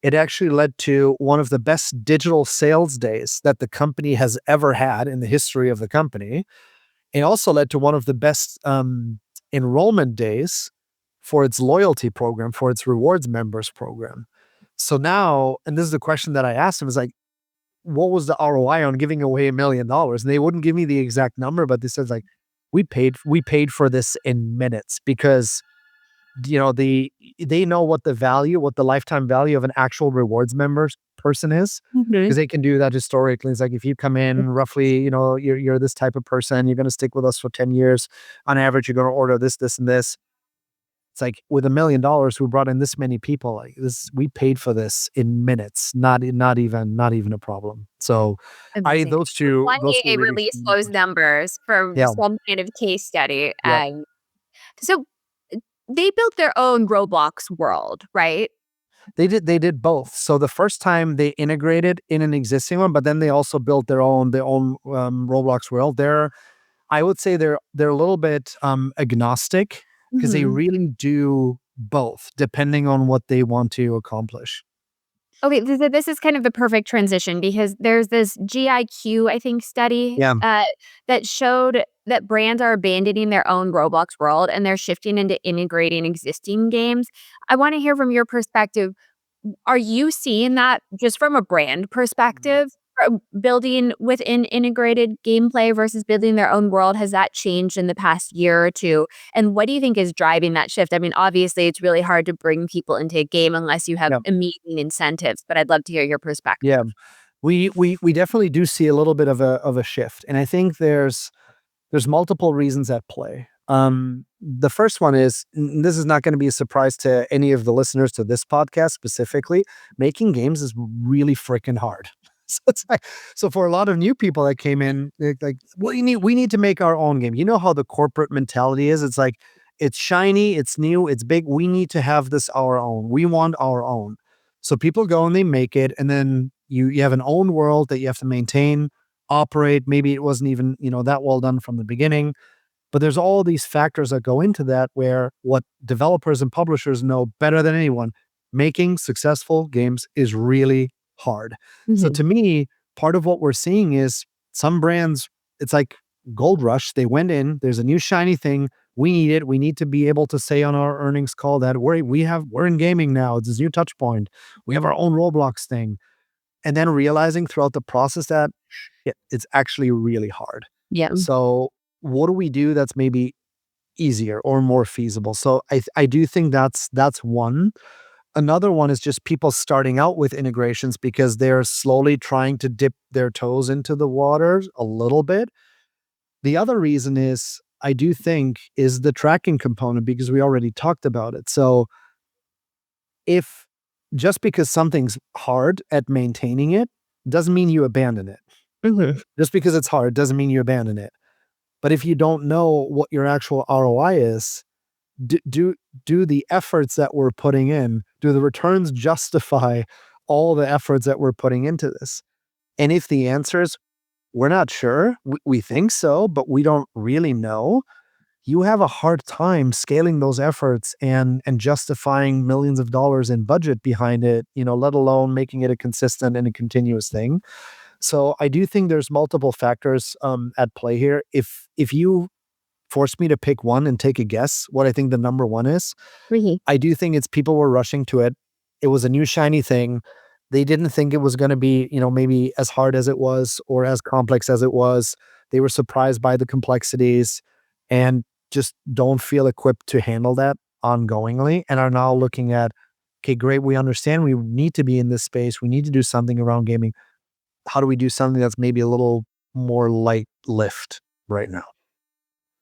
it actually led to one of the best digital sales days that the company has ever had in the history of the company. It also led to one of the best enrollment days for its loyalty program, for its rewards members program. So now, and this is the question that I asked him, is like, what was the ROI on giving away $1 million? And they wouldn't give me the exact number, but they said like, we paid for this in minutes because they know what the lifetime value of an actual rewards members person is, Mhm. because they can do that historically. It's like, if you come in roughly, you're this type of person, you're going to stick with us for 10 years. On average, you're going to order this, this, and this. It's like, with $1 million, who brought in this many people, like this, we paid for this in minutes, not even a problem. So Amazing. those two One day they really, release those numbers for yeah, some kind of case study. yeah. So they built their own Roblox world, right? They did both. So the first time they integrated in an existing one, but then they also built their own Roblox world. I would say they're a little bit agnostic, because they Mhm. really do both depending on what they want to accomplish. Okay, this is kind of the perfect transition because there's this GIQ, I think, study Yeah. that showed that brands are abandoning their own Roblox world and they're shifting into integrating existing games. I want to hear from your perspective. Are you seeing that just from a brand perspective? Building within integrated gameplay versus building their own world, has that changed in the past year or two? And what do you think is driving that shift? I mean, obviously, it's really hard to bring people into a game unless you have Yeah. immediate incentives, but I'd love to hear your perspective. Yeah. We definitely do see a little bit of a shift, and I think there's multiple reasons at play. The first one is, this is not going to be a surprise to any of the listeners to this podcast specifically, making games is really freaking hard. So it's like, so for a lot of new people that came in, they're like, well, we need to make our own game. You know how the corporate mentality is. It's like, it's shiny, it's new, it's big. We need to have this our own. We want our own. So people go and they make it, and then you have an own world that you have to maintain, operate. Maybe it wasn't even, that well done from the beginning. But there's all these factors that go into that, where what developers and publishers know better than anyone, making successful games is really hard. So Mhm. to me, part of what we're seeing is some brands, it's like gold rush. They went in, there's a new shiny thing. We need it. We need to be able to say on our earnings call that we're in gaming now. It's this new touch point. We have our own Roblox thing. And then realizing throughout the process that it's actually really hard. Yeah. So what do we do that's maybe easier or more feasible? So I do think that's one. Another one is just people starting out with integrations because they're slowly trying to dip their toes into the waters a little bit. The other reason is, I do think, is the tracking component, because we already talked about it. So if just because something's hard at maintaining it doesn't mean you abandon it. Mhm. Just because it's hard doesn't mean you abandon it. But if you don't know what your actual ROI is, do the efforts that we're putting in, do the returns justify all the efforts that we're putting into this? And if the answer is, we're not sure, we think so, but we don't really know, you have a hard time scaling those efforts and justifying millions of dollars in budget behind it, let alone making it a consistent and a continuous thing. So I do think there's multiple factors at play here. If you force me to pick one and take a guess what I think the number one is, Mhm. I do think it's people were rushing to it. It was a new shiny thing. They didn't think it was going to be, maybe as hard as it was or as complex as it was. They were surprised by the complexities and just don't feel equipped to handle that ongoingly, and are now looking at, okay, great, we understand we need to be in this space. We need to do something around gaming. How do we do something that's maybe a little more light lift right now?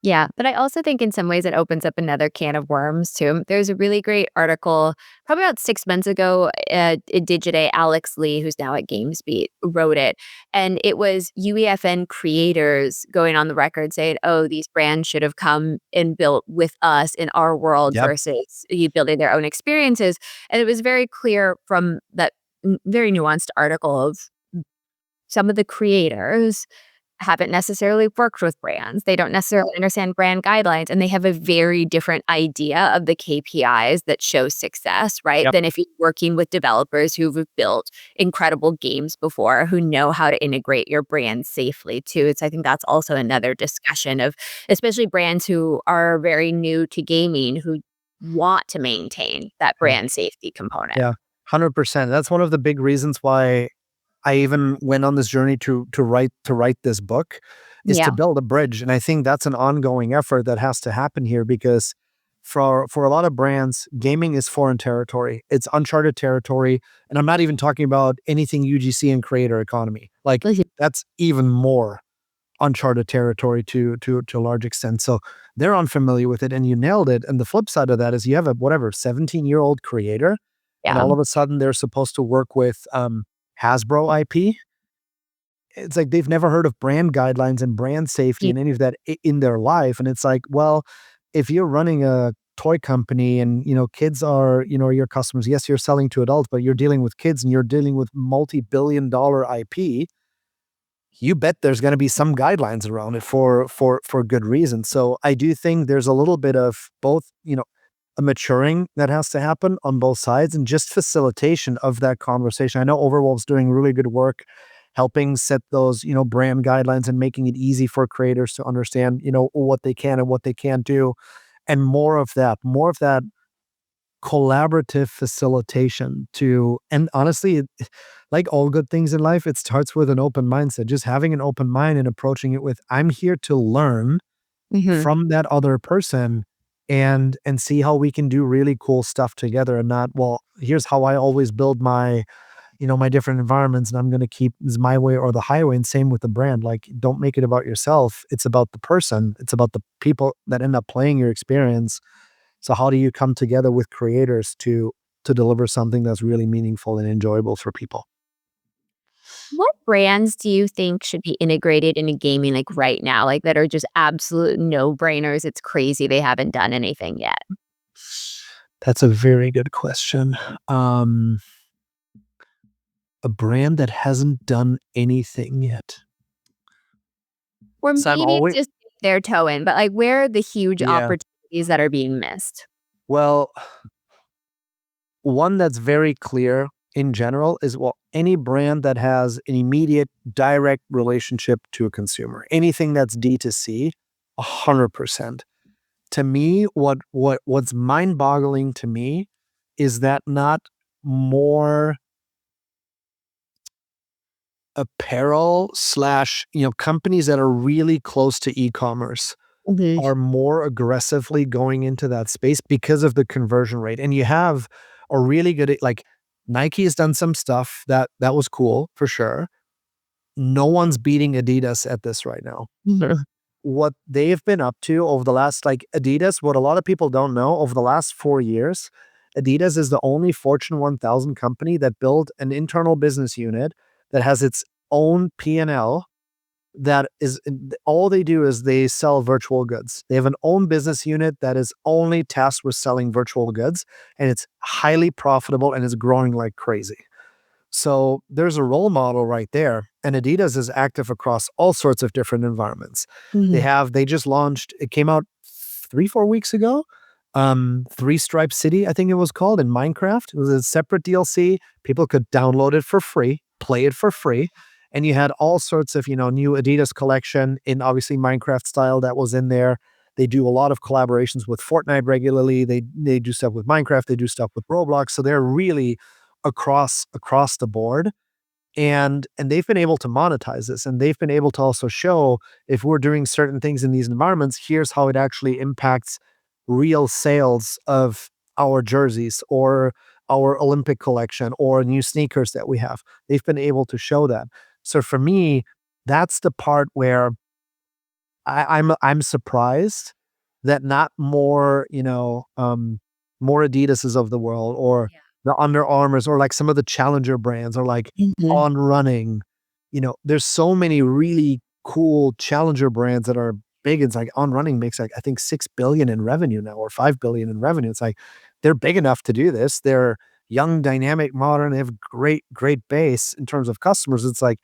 Yeah, but I also think in some ways it opens up another can of worms too. There's a really great article probably about 6 months ago at Digiday. Alex Lee, who's now at GamesBeat, wrote it. And it was UEFN creators going on the record saying, oh, these brands should have come and built with us in our world Yep. versus you building their own experiences. And it was very clear from that very nuanced article of some of the creators haven't necessarily worked with brands. They don't necessarily understand brand guidelines, and they have a very different idea of the KPIs that show success, right? Yep. Than if you're working with developers who've built incredible games before, who know how to integrate your brand safely too. I think that's also another discussion of especially brands who are very new to gaming who want to maintain that Yeah. brand safety component. Yeah. 100%. That's one of the big reasons why I even went on this journey to write this book, is to Yeah. build a bridge. And I think that's an ongoing effort that has to happen here, because for a lot of brands, gaming is foreign territory. It's uncharted territory. And I'm not even talking about anything UGC and creator economy. Like, Mhm. that's even more uncharted territory to a large extent. So they're unfamiliar with it, and you nailed it. And the flip side of that is you have a 17-year-old creator, and Yeah. all of a sudden they're supposed to work with Hasbro IP. It's like they've never heard of brand guidelines and brand safety Ye- and any of that in their life. And it's like, well, if you're running a toy company and, kids are, your customers, yes, you're selling to adults, but you're dealing with kids and you're dealing with multi-billion-dollar IP, you bet there's going to be some guidelines around it for good reason. So I do think there's a little bit of both, a maturing that has to happen on both sides, and just facilitation of that conversation. I know Overwolf's doing really good work helping set those, brand guidelines and making it easy for creators to understand, what they can and what they can't do. And more of that collaborative facilitation and honestly, like all good things in life, it starts with an open mindset. Just having an open mind and approaching it with, I'm here to learn Mhm. from that other person, and see how we can do really cool stuff together, and not, well, here's how I always build my different environments, and I'm going to keep this my way or the highway. And same with the brand. Like, don't make it about yourself. It's about the person. It's about the people that end up playing your experience. So how do you come together with creators to deliver something that's really meaningful and enjoyable for people? What brands do you think should be integrated into gaming, like, right now, like, that are just absolute no-brainers? It's crazy they haven't done anything yet. That's a very good question. Um, a brand that hasn't done anything yet. Or So I'm maybe always just dip their toe in, but, like, where are the huge Yeah. opportunities that are being missed? Well, one that's very clear in general is, well, any brand that has an immediate direct relationship to a consumer, anything that's D2C, 100%. To me, what's mind-boggling to me is that not more apparel slash, companies that are really close to e-commerce Mhm. are more aggressively going into that space because of the conversion rate. And you have a really good, like, Nike has done some stuff that was cool for sure. No one's beating Adidas at this right now. Mhm. What they've been up to over the last, like, Adidas, what a lot of people don't know, over the last 4 years, Adidas is the only Fortune 1000 company that built an internal business unit that has its own P&L. That is, all they do is they sell virtual goods. They have an own business unit that is only tasked with selling virtual goods, and it's highly profitable and is growing like crazy. So there's a role model right there. And Adidas is active across all sorts of different environments. Mhm. They just launched, it came out 3-4 weeks ago. Three Stripe City, I think it was called, in Minecraft. It was a separate DLC. People could download it for free, play it for free. And you had all sorts of, new Adidas collection in obviously Minecraft style that was in there. They do a lot of collaborations with Fortnite regularly. They do stuff with Minecraft. They do stuff with Roblox. So they're really across the board, and they've been able to monetize this, and they've been able to also show, if we're doing certain things in these environments, here's how it actually impacts real sales of our jerseys or our Olympic collection or new sneakers that we have. They've been able to show that. So for me, that's the part where I'm surprised that not more, more Adidases of the world, or the Under Armours, or like some of the challenger brands, or like Mhm. On Running. There's so many really cool challenger brands that are big. It's like On Running makes, like, I think 6 billion in revenue now, or 5 billion in revenue. It's like they're big enough to do this. They're young, dynamic, modern. They have great base in terms of customers. It's like,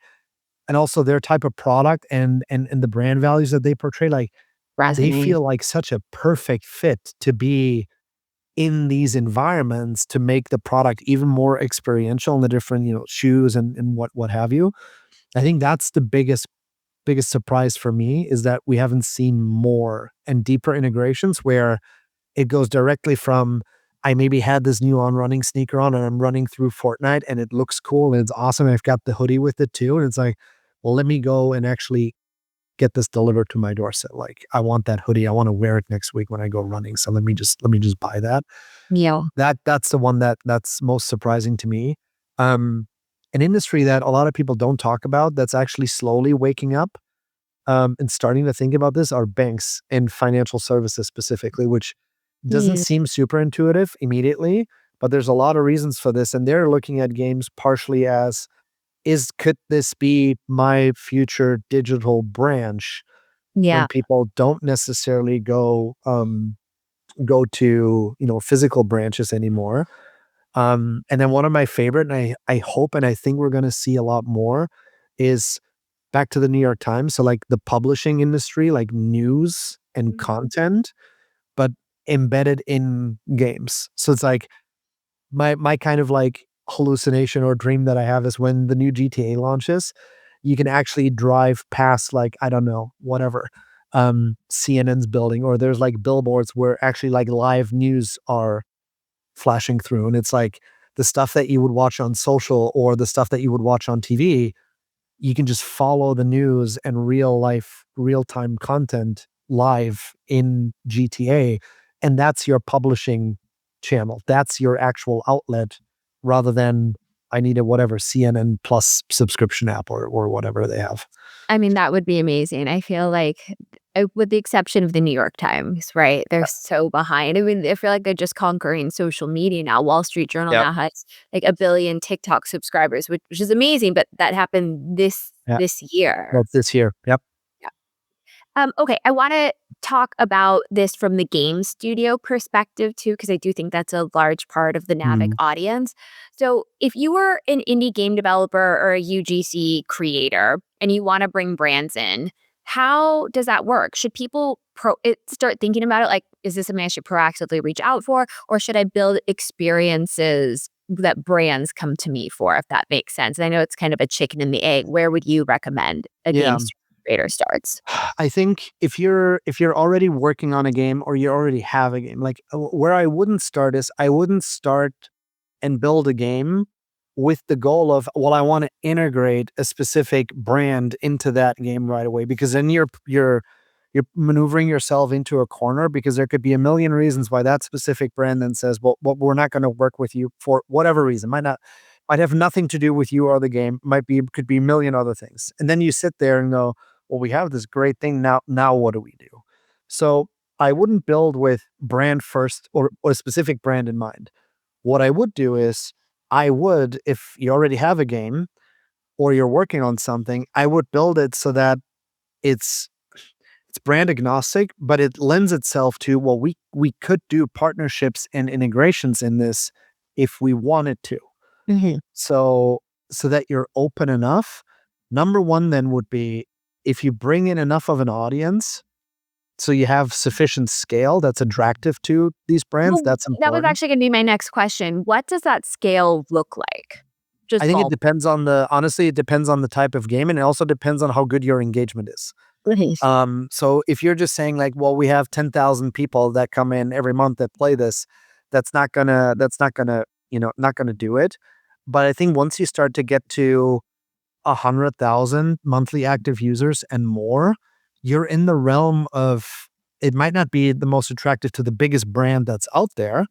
and also their type of product and the brand values that they portray, like, they Resonate. feel like such a perfect fit to be in these environments, to make the product even more experiential in the different, shoes and what have you. I think that's the biggest surprise for me, is that we haven't seen more and deeper integrations where it goes directly from I maybe had this new On Running sneaker on and I'm running through Fortnite and it looks cool and it's awesome. I've got the hoodie with it too. And it's like, well, let me go and actually get this delivered to my doorstep. Like, I want that hoodie. I want to wear it next week when I go running. So let me just buy that. Yeah. That's the one that's most surprising to me. An industry that a lot of people don't talk about that's actually slowly waking up and starting to think about this are banks and financial services specifically, which doesn't Yeah. seem super intuitive immediately, but there's a lot of reasons for this. And they're looking at games partially as could this be my future digital branch when Yeah. people don't necessarily go to, physical branches anymore. And then one of my favorite, and I hope and I think we're going to see a lot more, is back to the New York Times. So like the publishing industry, like news and content, but embedded in games. So it's like my kind of like hallucination or dream that I have is when the new GTA launches, you can actually drive past like, I don't know, whatever, CNN's building, or there's like billboards where actually like live news are flashing through. And it's like the stuff that you would watch on social or the stuff that you would watch on TV, you can just follow the news and real life, real time content live in GTA. And that's your publishing channel. That's your actual outlet rather than I need a whatever CNN plus subscription app or whatever they have. I mean, that would be amazing. I feel like, with the exception of the New York Times, right? They're so behind. I mean, I feel like they're just conquering social media now. Wall Street Journal Yep. now has like 1 billion TikTok subscribers, which is amazing. But that happened Yeah. this year. Well, this year. Yep. Okay, I want to talk about this from the game studio perspective too, because I do think that's a large part of the Navic Mm. audience. So, if you were an indie game developer or a UGC creator and you want to bring brands in, how does that work? Should people start thinking about it like, is this something I should proactively reach out for, or should I build experiences that brands come to me for, if that makes sense? And I know it's kind of a chicken and the egg. Where would you recommend a game Yeah. studio creator starts? I think if you're already working on a game or you already have a game, like where I wouldn't start is I wouldn't start and build a game with the goal of, well, I want to integrate a specific brand into that game right away, because then you're maneuvering yourself into a corner, because there could be a million reasons why that specific brand then says, well, we're not going to work with you for whatever reason. Might have nothing to do with you or the game. Could be a million other things. And then you sit there and go, well, we have this great thing now what do we do? So I wouldn't build with brand first or a specific brand in mind. What I would do is if you already have a game or you're working on something, I would build it so that it's brand agnostic, but it lends itself to, well, we could do partnerships and integrations in this if we wanted to. So that you're open enough. Number one then would be, if you bring in enough of an audience, so you have sufficient scale that's attractive to these brands, Well, that's that was important. actually gonna be my next question. What does that scale look like? Just I think it ball. depends on honestly, it depends on the type of game, and it also depends on how good your engagement is. So if you're just saying like, well, we have 10,000 people that come in every month that play this, that's not gonna, not gonna do it. But I think once you start to get to 100,000 monthly active users and more, you're in the realm of, it might not be the most attractive to the biggest brand that's out there,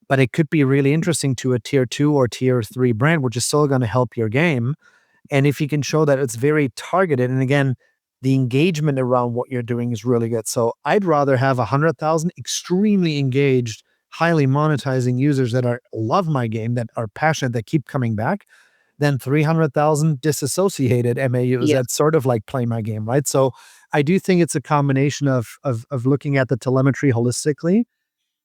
but it could be really interesting to a tier 2 or tier 3 brand, which is still going to help your game. And if you can show that it's very targeted, and again, the engagement around what you're doing is really good. So I'd rather have 100,000 extremely engaged, highly monetizing users that love my game, that are passionate, that keep coming back, than 300,000 disassociated MAUs Yes. that sort of like play my game, right? So I do think it's a combination of looking at the telemetry holistically.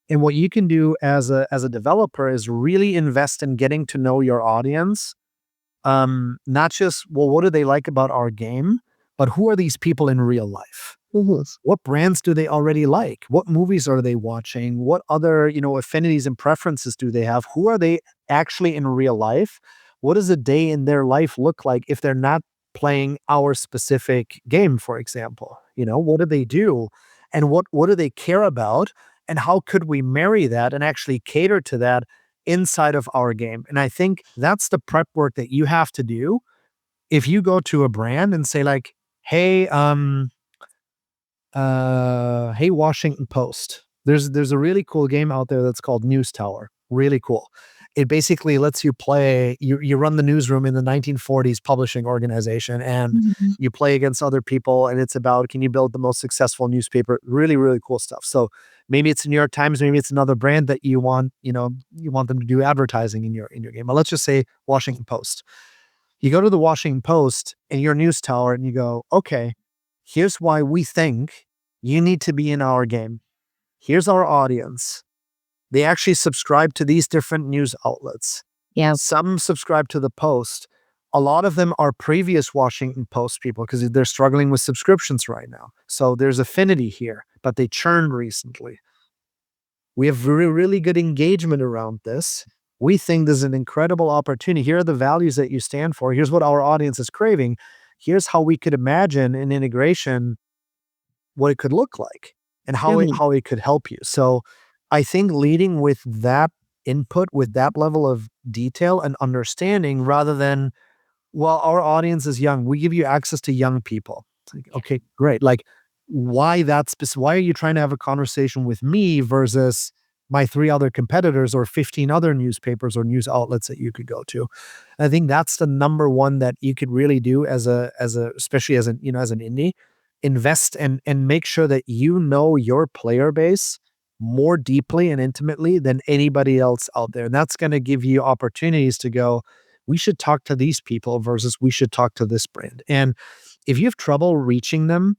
And what you can do as a developer is really invest in getting to know your audience. Not just, well, what do they like about our game, but who are these people in real life? What brands do they already like? What movies are they watching? What other, affinities and preferences do they have? Who are they actually in real life? What does a day in their life look like if they're not playing our specific game, for example? What do they do? And what do they care about? and how could we marry that and actually cater to that inside of our game? And I think that's the prep work that you have to do if you go to a brand and say like, hey, hey, Washington Post, there's a really cool game out there that's called News Tower. Really cool. It basically lets you play, you run the newsroom in the 1940s publishing organization, and Mhm. you play against other people, and it's about, can you build the most successful newspaper? Really, really cool stuff. So maybe it's the New York Times, maybe it's another brand that you want, you want them to do advertising in your game. But let's just say Washington Post. You go to the Washington Post in your news tower and you go, okay, here's why we think you need to be in our game. Here's our audience. They actually subscribe to these different news outlets. Yeah. Some subscribe to the Post. A lot of them are previous Washington Post people because they're struggling with subscriptions right now. So there's affinity here, but they churned recently. We have really good engagement around this. We think there's an incredible opportunity. Here are the values that you stand for. Here's what our audience is craving. Here's how we could imagine an integration, what it could look like, and Really? how it could help you. So I think leading with that input, with that level of detail and understanding, rather than, well, our audience is young, we give you access to young people. It's like, okay, great. Like, why are you trying to have a conversation with me versus my 3 other competitors or 15 other newspapers or news outlets that you could go to? I think that's the number one that you could really do especially as an, as an indie. Invest and make sure that you know your player base more deeply and intimately than anybody else out there. And that's going to give you opportunities to go, we should talk to these people versus we should talk to this brand. And if you have trouble reaching them,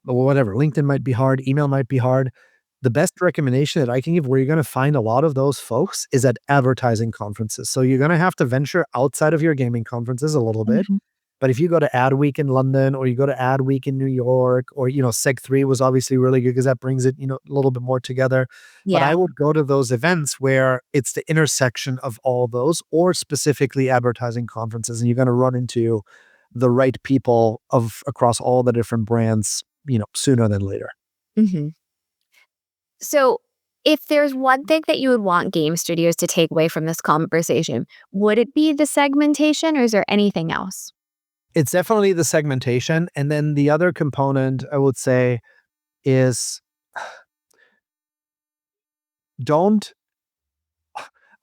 whatever, LinkedIn might be hard, email might be hard. The best recommendation that I can give where you're going to find a lot of those folks is at advertising conferences. So you're going to have to venture outside of your gaming conferences a little bit. Mhm. But if you go to Ad Week in London, or you go to Ad Week in New York, or, Seg3 was obviously really good because that brings it, a little bit more together. But Yeah. I would go to those events where it's the intersection of all those, or specifically advertising conferences, and you're going to run into the right people across all the different brands, sooner than later. Mhm. So, if there's one thing that you would want game studios to take away from this conversation, would it be the segmentation or is there anything else? It's definitely the segmentation. And then the other component I would say is, don't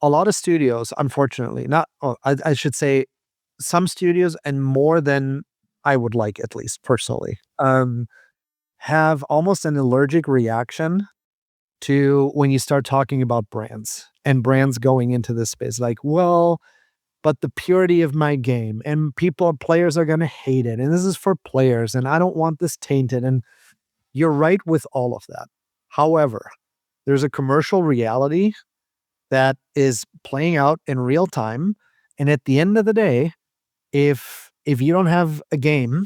a lot of studios, unfortunately, not, I should say some studios, and more than I would like, at least personally, have almost an allergic reaction to when you start talking about brands and brands going into this space. Like, well, but the purity of my game, and players are going to hate it. And this is for players, and I don't want this tainted. And you're right with all of that. However, there's a commercial reality that is playing out in real time. And at the end of the day, if you don't have a game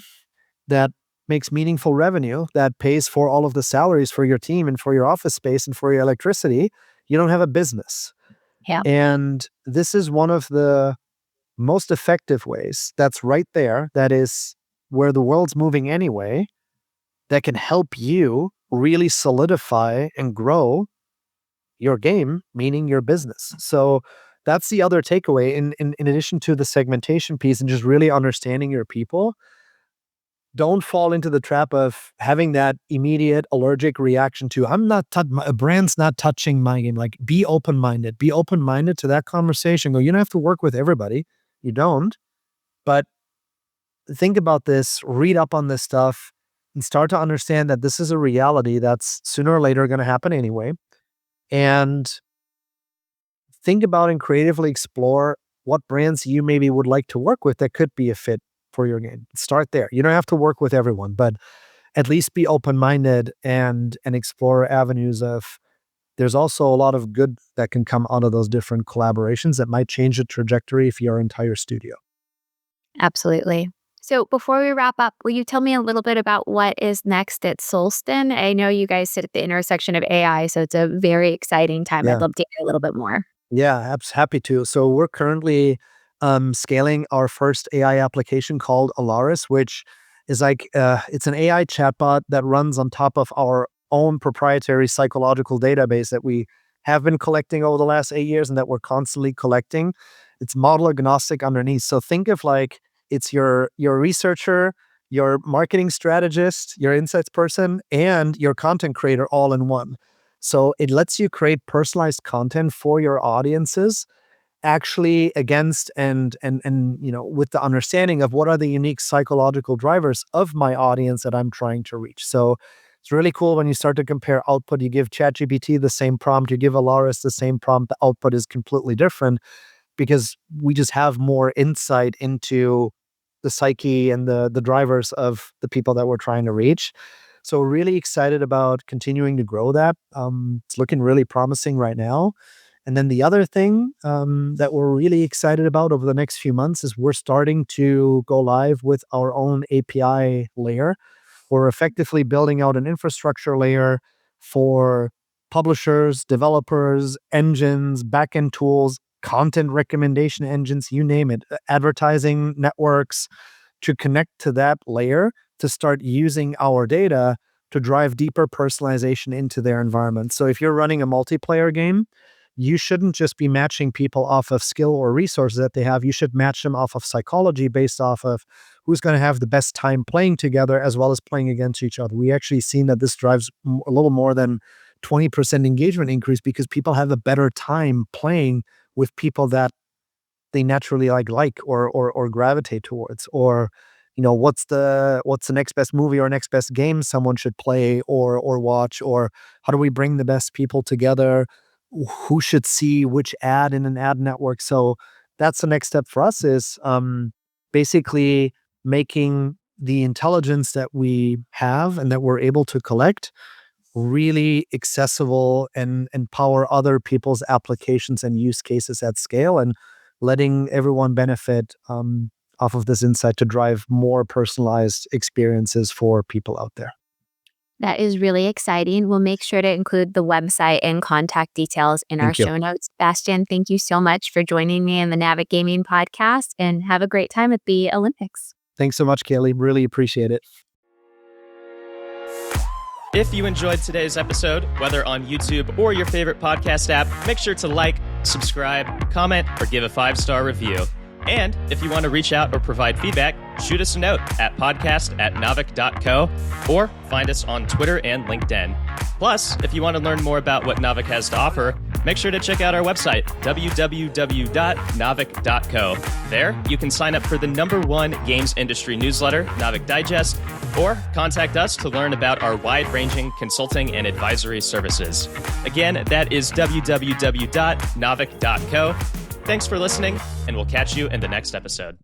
that makes meaningful revenue, that pays for all of the salaries for your team and for your office space and for your electricity, you don't have a business. Yeah. And this is one of the most effective ways that's right there, that is where the world's moving anyway, that can help you really solidify and grow your game, meaning your business. So that's the other takeaway, in addition to the segmentation piece and just really understanding your people. Don't fall into the trap of having that immediate allergic reaction to, a brand's not touching my game. Like, be open-minded. Be open-minded to that conversation. Go, you don't have to work with everybody. You don't. But think about this, read up on this stuff, and start to understand that this is a reality that's sooner or later going to happen anyway. And think about and creatively explore what brands you maybe would like to work with that could be a fit for your game. Start there. You don't have to work with everyone, but at least be open-minded and explore avenues of, there's also a lot of good that can come out of those different collaborations that might change the trajectory of your entire studio. Absolutely. So, before we wrap up, will you tell me a little bit about what is next at Solsten? I know you guys sit at the intersection of AI, so it's a very exciting time. I'd Yeah. love to hear a little bit more. Yeah, happy to. So we're currently scaling our first AI application called Alaris, which is like, it's an AI chatbot that runs on top of our own proprietary psychological database that we have been collecting over the last 8 years and that we're constantly collecting. It's model agnostic underneath. So think of like it's your researcher, your marketing strategist, your insights person, and your content creator all in one. So it lets you create personalized content for your audiences actually against and with the understanding of what are the unique psychological drivers of my audience that I'm trying to reach. So it's really cool when you start to compare output. You give ChatGPT the same prompt, you give Alaris the same prompt, the output is completely different because we just have more insight into the psyche and the drivers of the people that we're trying to reach. So really excited about continuing to grow that. It's looking really promising right now. And then the other thing that we're really excited about over the next few months is we're starting to go live with our own API layer. We're effectively building out an infrastructure layer for publishers, developers, engines, backend tools, content recommendation engines, you name it, advertising networks, to connect to that layer to start using our data to drive deeper personalization into their environment. So if you're running a multiplayer game, you shouldn't just be matching people off of skill or resources that they have. You should match them off of psychology based off of who's going to have the best time playing together as well as playing against each other. We actually seen that this drives a little more than 20% engagement increase because people have a better time playing with people that they naturally like or gravitate towards, or what's the next best movie or next best game someone should play or watch, or how do we bring the best people together, who should see which ad in an ad network. So that's the next step for us is basically making the intelligence that we have and that we're able to collect really accessible and empower other people's applications and use cases at scale, and letting everyone benefit off of this insight to drive more personalized experiences for people out there. That is really exciting. We'll make sure to include the website and contact details in our show notes. Bastian, thank you so much for joining me in the Navic Gaming podcast, and have a great time at the Olympics. Thanks so much, Kalie. Really appreciate it. If you enjoyed today's episode, whether on YouTube or your favorite podcast app, make sure to like, subscribe, comment, or give a 5-star review. And if you want to reach out or provide feedback, shoot us a note at podcast@navic.co or find us on Twitter and LinkedIn. Plus, if you want to learn more about what Navic has to offer, make sure to check out our website, www.navic.co. There, you can sign up for the #1 games industry newsletter, Navic Digest, or contact us to learn about our wide-ranging consulting and advisory services. Again, that is www.navic.co. Thanks for listening, and we'll catch you in the next episode.